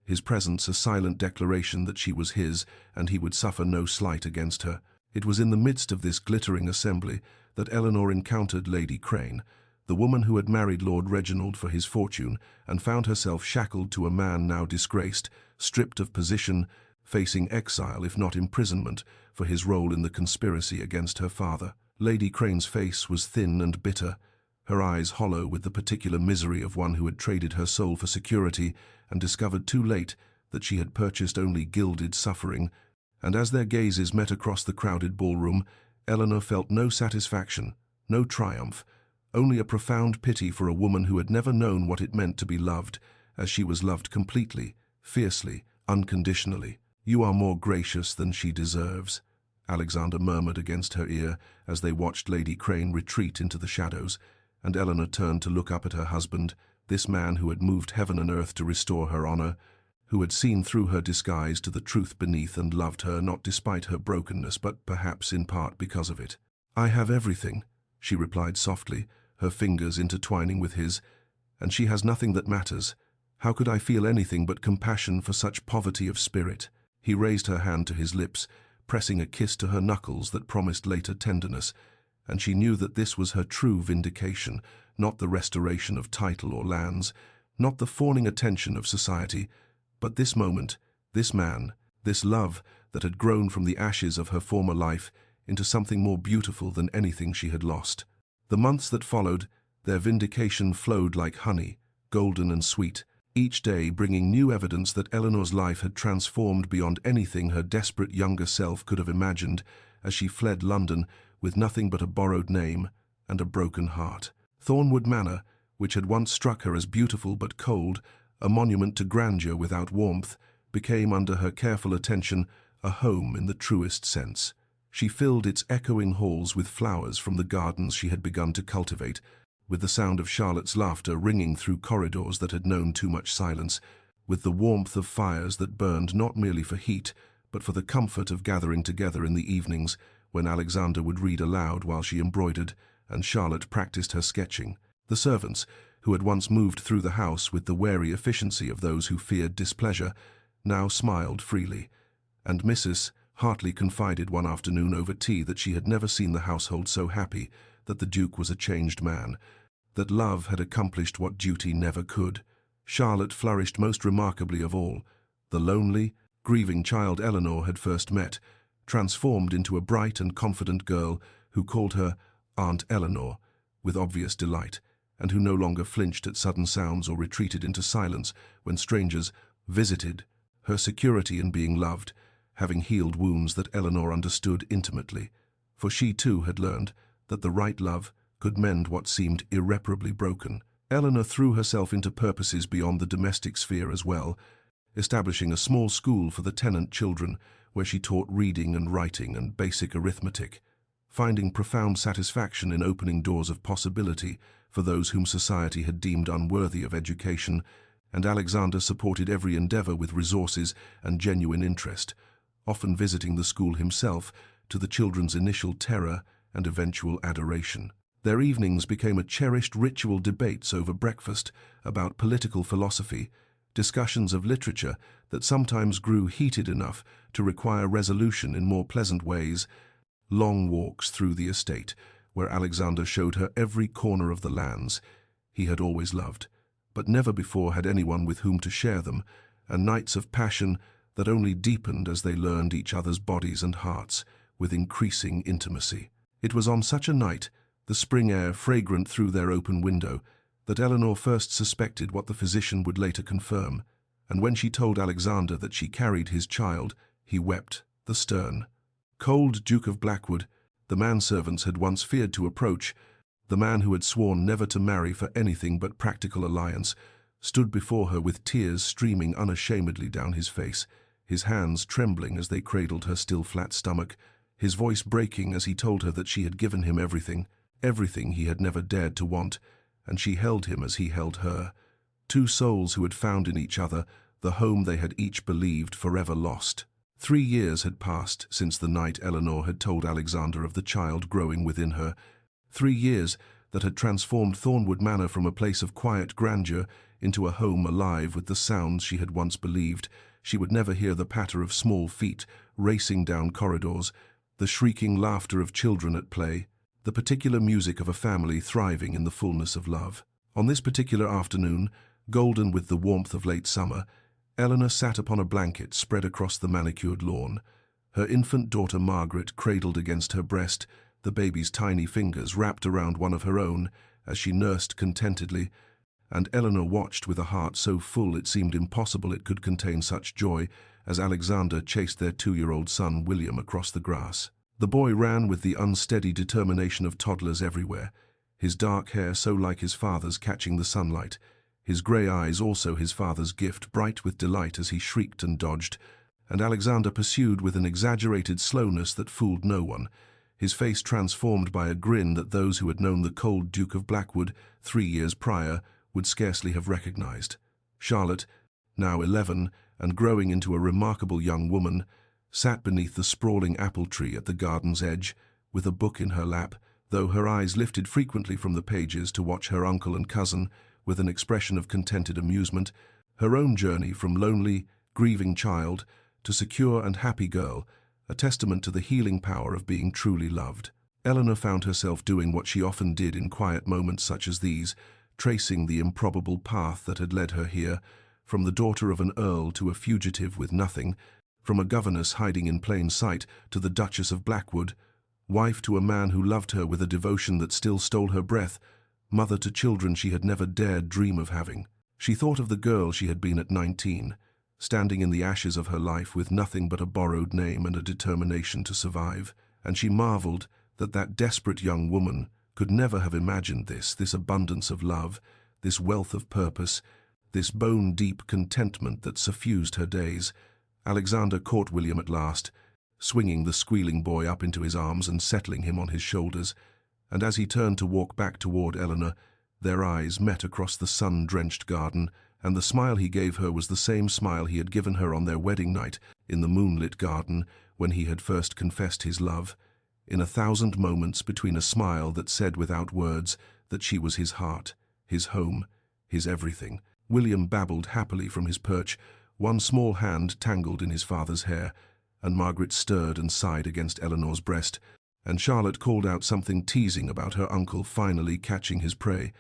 his presence a silent declaration that she was his and he would suffer no slight against her. It was in the midst of this glittering assembly that Eleanor encountered Lady Crane, the woman who had married Lord Reginald for his fortune and found herself shackled to a man now disgraced, stripped of position, facing exile if not imprisonment for his role in the conspiracy against her father. Lady Crane's face was thin and bitter, her eyes hollow with the particular misery of one who had traded her soul for security and discovered too late that she had purchased only gilded suffering, and as their gazes met across the crowded ballroom, Eleanor felt no satisfaction, no triumph, only a profound pity for a woman who had never known what it meant to be loved, as she was loved completely, fiercely, unconditionally. "You are more gracious than she deserves," Alexander murmured against her ear as they watched Lady Crane retreat into the shadows, and Eleanor turned to look up at her husband, this man who had moved heaven and earth to restore her honour, who had seen through her disguise to the truth beneath and loved her not despite her brokenness but perhaps in part because of it. "I have everything," she replied softly, her fingers intertwining with his. "And she has nothing that matters. How could I feel anything but compassion for such poverty of spirit?" He raised her hand to his lips, pressing a kiss to her knuckles that promised later tenderness, and she knew that this was her true vindication, not the restoration of title or lands, not the fawning attention of society, but this moment, this man, this love that had grown from the ashes of her former life into something more beautiful than anything she had lost. The months that followed, their vindication flowed like honey, golden and sweet, each day bringing new evidence that Eleanor's life had transformed beyond anything her desperate younger self could have imagined as she fled London with nothing but a borrowed name and a broken heart. Thornwood Manor, which had once struck her as beautiful but cold, a monument to grandeur without warmth, became under her careful attention a home in the truest sense. She filled its echoing halls with flowers from the gardens she had begun to cultivate, with the sound of Charlotte's laughter ringing through corridors that had known too much silence, with the warmth of fires that burned not merely for heat, but for the comfort of gathering together in the evenings when Alexander would read aloud while she embroidered and Charlotte practiced her sketching. The servants, who had once moved through the house with the wary efficiency of those who feared displeasure, now smiled freely, and Mrs. Hartley confided one afternoon over tea that she had never seen the household so happy, that the Duke was a changed man, that love had accomplished what duty never could. Charlotte flourished most remarkably of all. The lonely, grieving child Eleanor had first met, transformed into a bright and confident girl who called her Aunt Eleanor with obvious delight, and who no longer flinched at sudden sounds or retreated into silence when strangers visited, her security in being loved, having healed wounds that Eleanor understood intimately, for she too had learned that the right love could mend what seemed irreparably broken. Eleanor threw herself into purposes beyond the domestic sphere as well, establishing a small school for the tenant children where she taught reading and writing and basic arithmetic, finding profound satisfaction in opening doors of possibility for those whom society had deemed unworthy of education, and Alexander supported every endeavor with resources and genuine interest, often visiting the school himself to the children's initial terror and eventual adoration. Their evenings became a cherished ritual debates over breakfast about political philosophy, discussions of literature that sometimes grew heated enough to require resolution in more pleasant ways, long walks through the estate, where Alexander showed her every corner of the lands he had always loved, but never before had anyone with whom to share them, and nights of passion that only deepened as they learned each other's bodies and hearts with increasing intimacy. It was on such a night, the spring air fragrant through their open window, that Eleanor first suspected what the physician would later confirm, and when she told Alexander that she carried his child, he wept. The stern, cold Duke of Blackwood, the manservants had once feared to approach, the man who had sworn never to marry for anything but practical alliance, stood before her with tears streaming unashamedly down his face, his hands trembling as they cradled her still flat stomach, his voice breaking as he told her that she had given him everything, everything he had never dared to want, and she held him as he held her, two souls who had found in each other the home they had each believed forever lost. 3 years had passed since the night Eleanor had told Alexander of the child growing within her, 3 years that had transformed Thornwood Manor from a place of quiet grandeur into a home alive with the sounds she had once believed she would never hear: the patter of small feet racing down corridors, the shrieking laughter of children at play, the particular music of a family thriving in the fullness of love. On this particular afternoon, golden with the warmth of late summer, Eleanor sat upon a blanket spread across the manicured lawn, her infant daughter Margaret cradled against her breast, the baby's tiny fingers wrapped around one of her own as she nursed contentedly, and Eleanor watched with a heart so full it seemed impossible it could contain such joy as Alexander chased their 2-year-old son William across the grass. The boy ran with the unsteady determination of toddlers everywhere, his dark hair so like his father's catching the sunlight, his grey eyes also his father's gift, bright with delight as he shrieked and dodged, and Alexander pursued with an exaggerated slowness that fooled no one, his face transformed by a grin that those who had known the cold Duke of Blackwood 3 years prior would scarcely have recognized. Charlotte, now 11 and growing into a remarkable young woman, sat beneath the sprawling apple tree at the garden's edge, with a book in her lap, though her eyes lifted frequently from the pages to watch her uncle and cousin with an expression of contented amusement, her own journey from lonely, grieving child to secure and happy girl, a testament to the healing power of being truly loved. Eleanor found herself doing what she often did in quiet moments such as these, tracing the improbable path that had led her here, from the daughter of an earl to a fugitive with nothing, from a governess hiding in plain sight to the Duchess of Blackwood, wife to a man who loved her with a devotion that still stole her breath, mother to children she had never dared dream of having. She thought of the girl she had been at 19, standing in the ashes of her life with nothing but a borrowed name and a determination to survive, and she marveled that desperate young woman could never have imagined this abundance of love, this wealth of purpose, this bone-deep contentment that suffused her days. Alexander caught William at last, swinging the squealing boy up into his arms and settling him on his shoulders, and as he turned to walk back toward Eleanor, their eyes met across the sun-drenched garden, and the smile he gave her was the same smile he had given her on their wedding night in the moonlit garden when he had first confessed his love, in 1,000 moments between a smile that said without words that she was his heart, his home, his everything. William babbled happily from his perch, one small hand tangled in his father's hair, and Margaret stirred and sighed against Eleanor's breast, and Charlotte called out something teasing about her uncle finally catching his prey,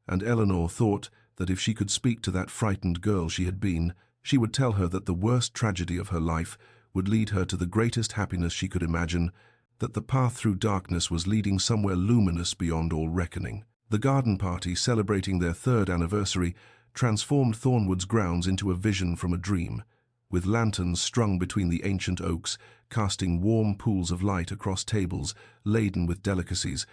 and Eleanor thought that if she could speak to that frightened girl she had been, she would tell her that the worst tragedy of her life would lead her to the greatest happiness she could imagine, that the path through darkness was leading somewhere luminous beyond all reckoning. The garden party, celebrating their 3rd anniversary, transformed Thornwood's grounds into a vision from a dream, with lanterns strung between the ancient oaks, casting warm pools of light across tables laden with delicacies,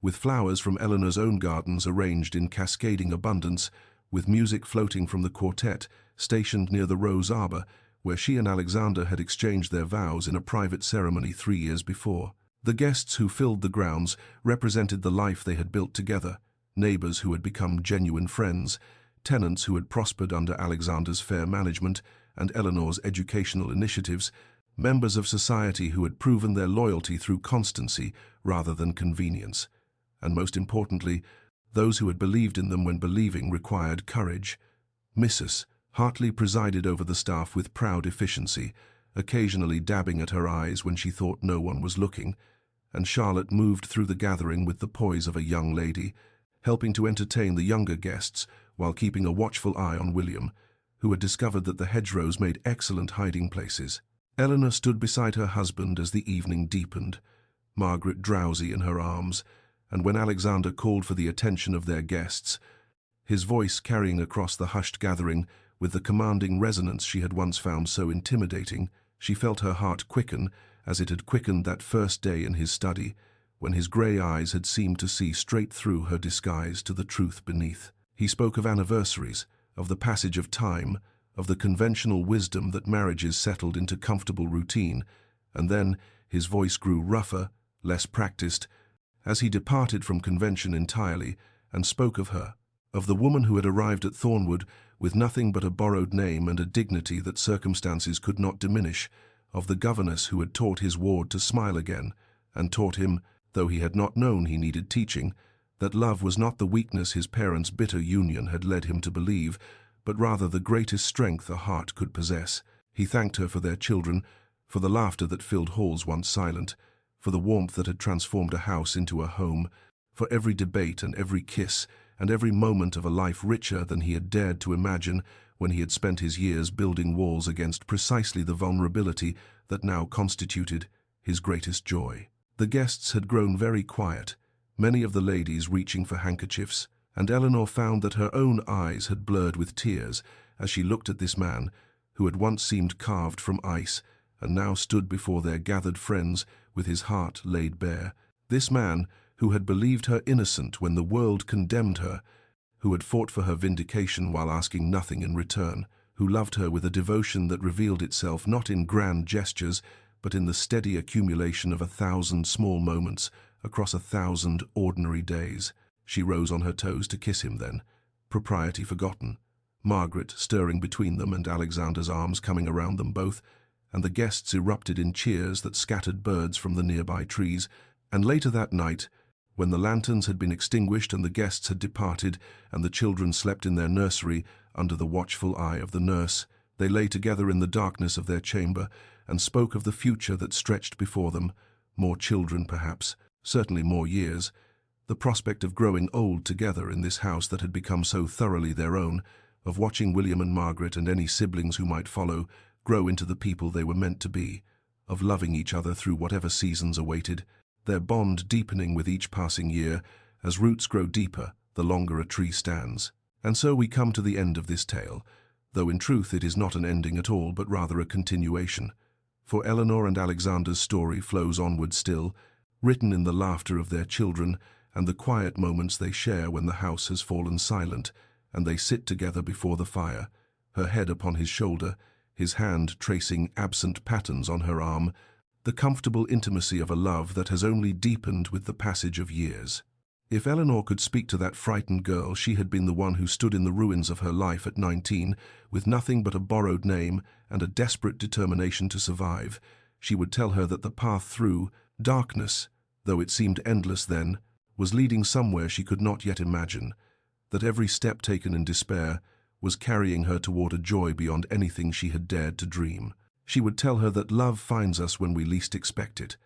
with flowers from Eleanor's own gardens arranged in cascading abundance, with music floating from the quartet stationed near the rose arbor, where she and Alexander had exchanged their vows in a private ceremony 3 years before. The guests who filled the grounds represented the life they had built together, neighbors who had become genuine friends, tenants who had prospered under Alexander's fair management and Eleanor's educational initiatives, members of society who had proven their loyalty through constancy rather than convenience, and most importantly, those who had believed in them when believing required courage. Mrs. Hartley presided over the staff with proud efficiency, occasionally dabbing at her eyes when she thought no one was looking, and Charlotte moved through the gathering with the poise of a young lady, helping to entertain the younger guests while keeping a watchful eye on William, who had discovered that the hedgerows made excellent hiding places. Eleanor stood beside her husband as the evening deepened, Margaret drowsy in her arms, and when Alexander called for the attention of their guests, his voice carrying across the hushed gathering with the commanding resonance she had once found so intimidating, she felt her heart quicken as it had quickened that first day in his study, when his grey eyes had seemed to see straight through her disguise to the truth beneath. He spoke of anniversaries, of the passage of time, of the conventional wisdom that marriages settled into comfortable routine, and then his voice grew rougher, less practiced, as he departed from convention entirely and spoke of her, of the woman who had arrived at Thornwood with nothing but a borrowed name and a dignity that circumstances could not diminish, of the governess who had taught his ward to smile again, and taught him, though he had not known he needed teaching, that love was not the weakness his parents' bitter union had led him to believe, but rather the greatest strength a heart could possess. He thanked her for their children, for the laughter that filled halls once silent, for the warmth that had transformed a house into a home, for every debate and every kiss, and every moment of a life richer than he had dared to imagine when he had spent his years building walls against precisely the vulnerability that now constituted his greatest joy. The guests had grown very quiet, many of the ladies reaching for handkerchiefs, and Eleanor found that her own eyes had blurred with tears as she looked at this man who had once seemed carved from ice and now stood before their gathered friends with his heart laid bare. This man who had believed her innocent when the world condemned her, who had fought for her vindication while asking nothing in return, who loved her with a devotion that revealed itself not in grand gestures, but in the steady accumulation of 1,000 small moments across 1,000 ordinary days. She rose on her toes to kiss him then, propriety forgotten, Margaret stirring between them and Alexander's arms coming around them both, and the guests erupted in cheers that scattered birds from the nearby trees, and later that night, When the lanterns had been extinguished and the guests had departed, and the children slept in their nursery under the watchful eye of the nurse, they lay together in the darkness of their chamber and spoke of the future that stretched before them, more children perhaps, certainly more years, the prospect of growing old together in this house that had become so thoroughly their own, of watching William and Margaret and any siblings who might follow grow into the people they were meant to be, of loving each other through whatever seasons awaited, their bond deepening with each passing year, as roots grow deeper the longer a tree stands. And so we come to the end of this tale, though in truth it is not an ending at all, but rather a continuation. For Eleanor and Alexander's story flows onward still, written in the laughter of their children and the quiet moments they share when the house has fallen silent, and they sit together before the fire, her head upon his shoulder, his hand tracing absent patterns on her arm, the comfortable intimacy of a love that has only deepened with the passage of years. If Eleanor could speak to that frightened girl, she had been the one who stood in the ruins of her life at 19, with nothing but a borrowed name and a desperate determination to survive. She would tell her that the path through darkness, though it seemed endless then, was leading somewhere she could not yet imagine, that every step taken in despair was carrying her toward a joy beyond anything she had dared to dream. She would tell her that love finds us when we least expect it,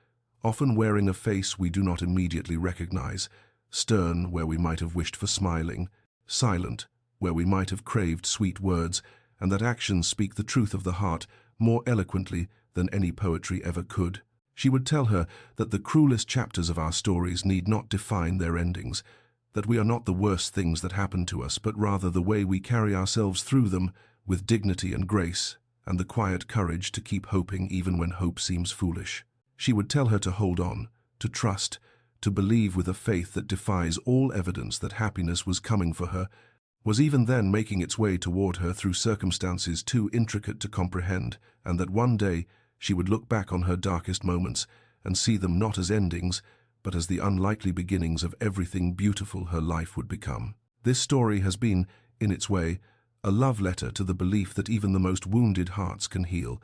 often wearing a face we do not immediately recognize, stern where we might have wished for smiling, silent where we might have craved sweet words, and that actions speak the truth of the heart more eloquently than any poetry ever could. She would tell her that the cruelest chapters of our stories need not define their endings, that we are not the worst things that happen to us, but rather the way we carry ourselves through them with dignity and grace, and the quiet courage to keep hoping even when hope seems foolish. She would tell her to hold on, to trust, to believe with a faith that defies all evidence that happiness was coming for her, was even then making its way toward her through circumstances too intricate to comprehend, and that one day she would look back on her darkest moments and see them not as endings, but as the unlikely beginnings of everything beautiful her life would become. This story has been, in its way, a love letter to the belief that even the most wounded hearts can heal,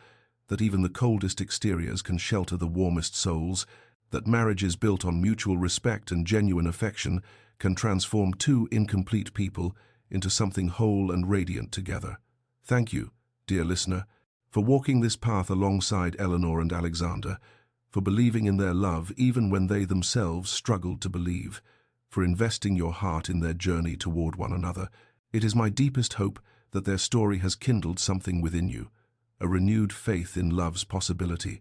that even the coldest exteriors can shelter the warmest souls, that marriages built on mutual respect and genuine affection can transform two incomplete people into something whole and radiant together. Thank you, dear listener, for walking this path alongside Eleanor and Alexander, for believing in their love even when they themselves struggled to believe, for investing your heart in their journey toward one another. It is my deepest hope that their story has kindled something within you, a renewed faith in love's possibility,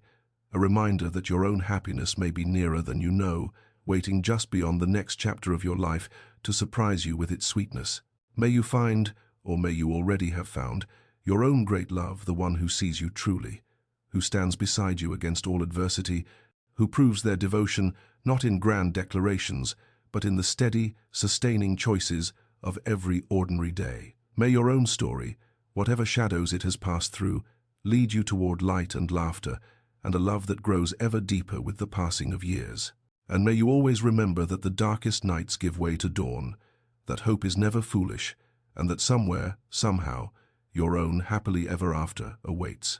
a reminder that your own happiness may be nearer than you know, waiting just beyond the next chapter of your life to surprise you with its sweetness. May you find, or may you already have found, your own great love, the one who sees you truly, who stands beside you against all adversity, who proves their devotion not in grand declarations, but in the steady, sustaining choices of every ordinary day. May your own story, whatever shadows it has passed through, lead you toward light and laughter, and a love that grows ever deeper with the passing of years. And may you always remember that the darkest nights give way to dawn, that hope is never foolish, and that somewhere, somehow, your own happily ever after awaits.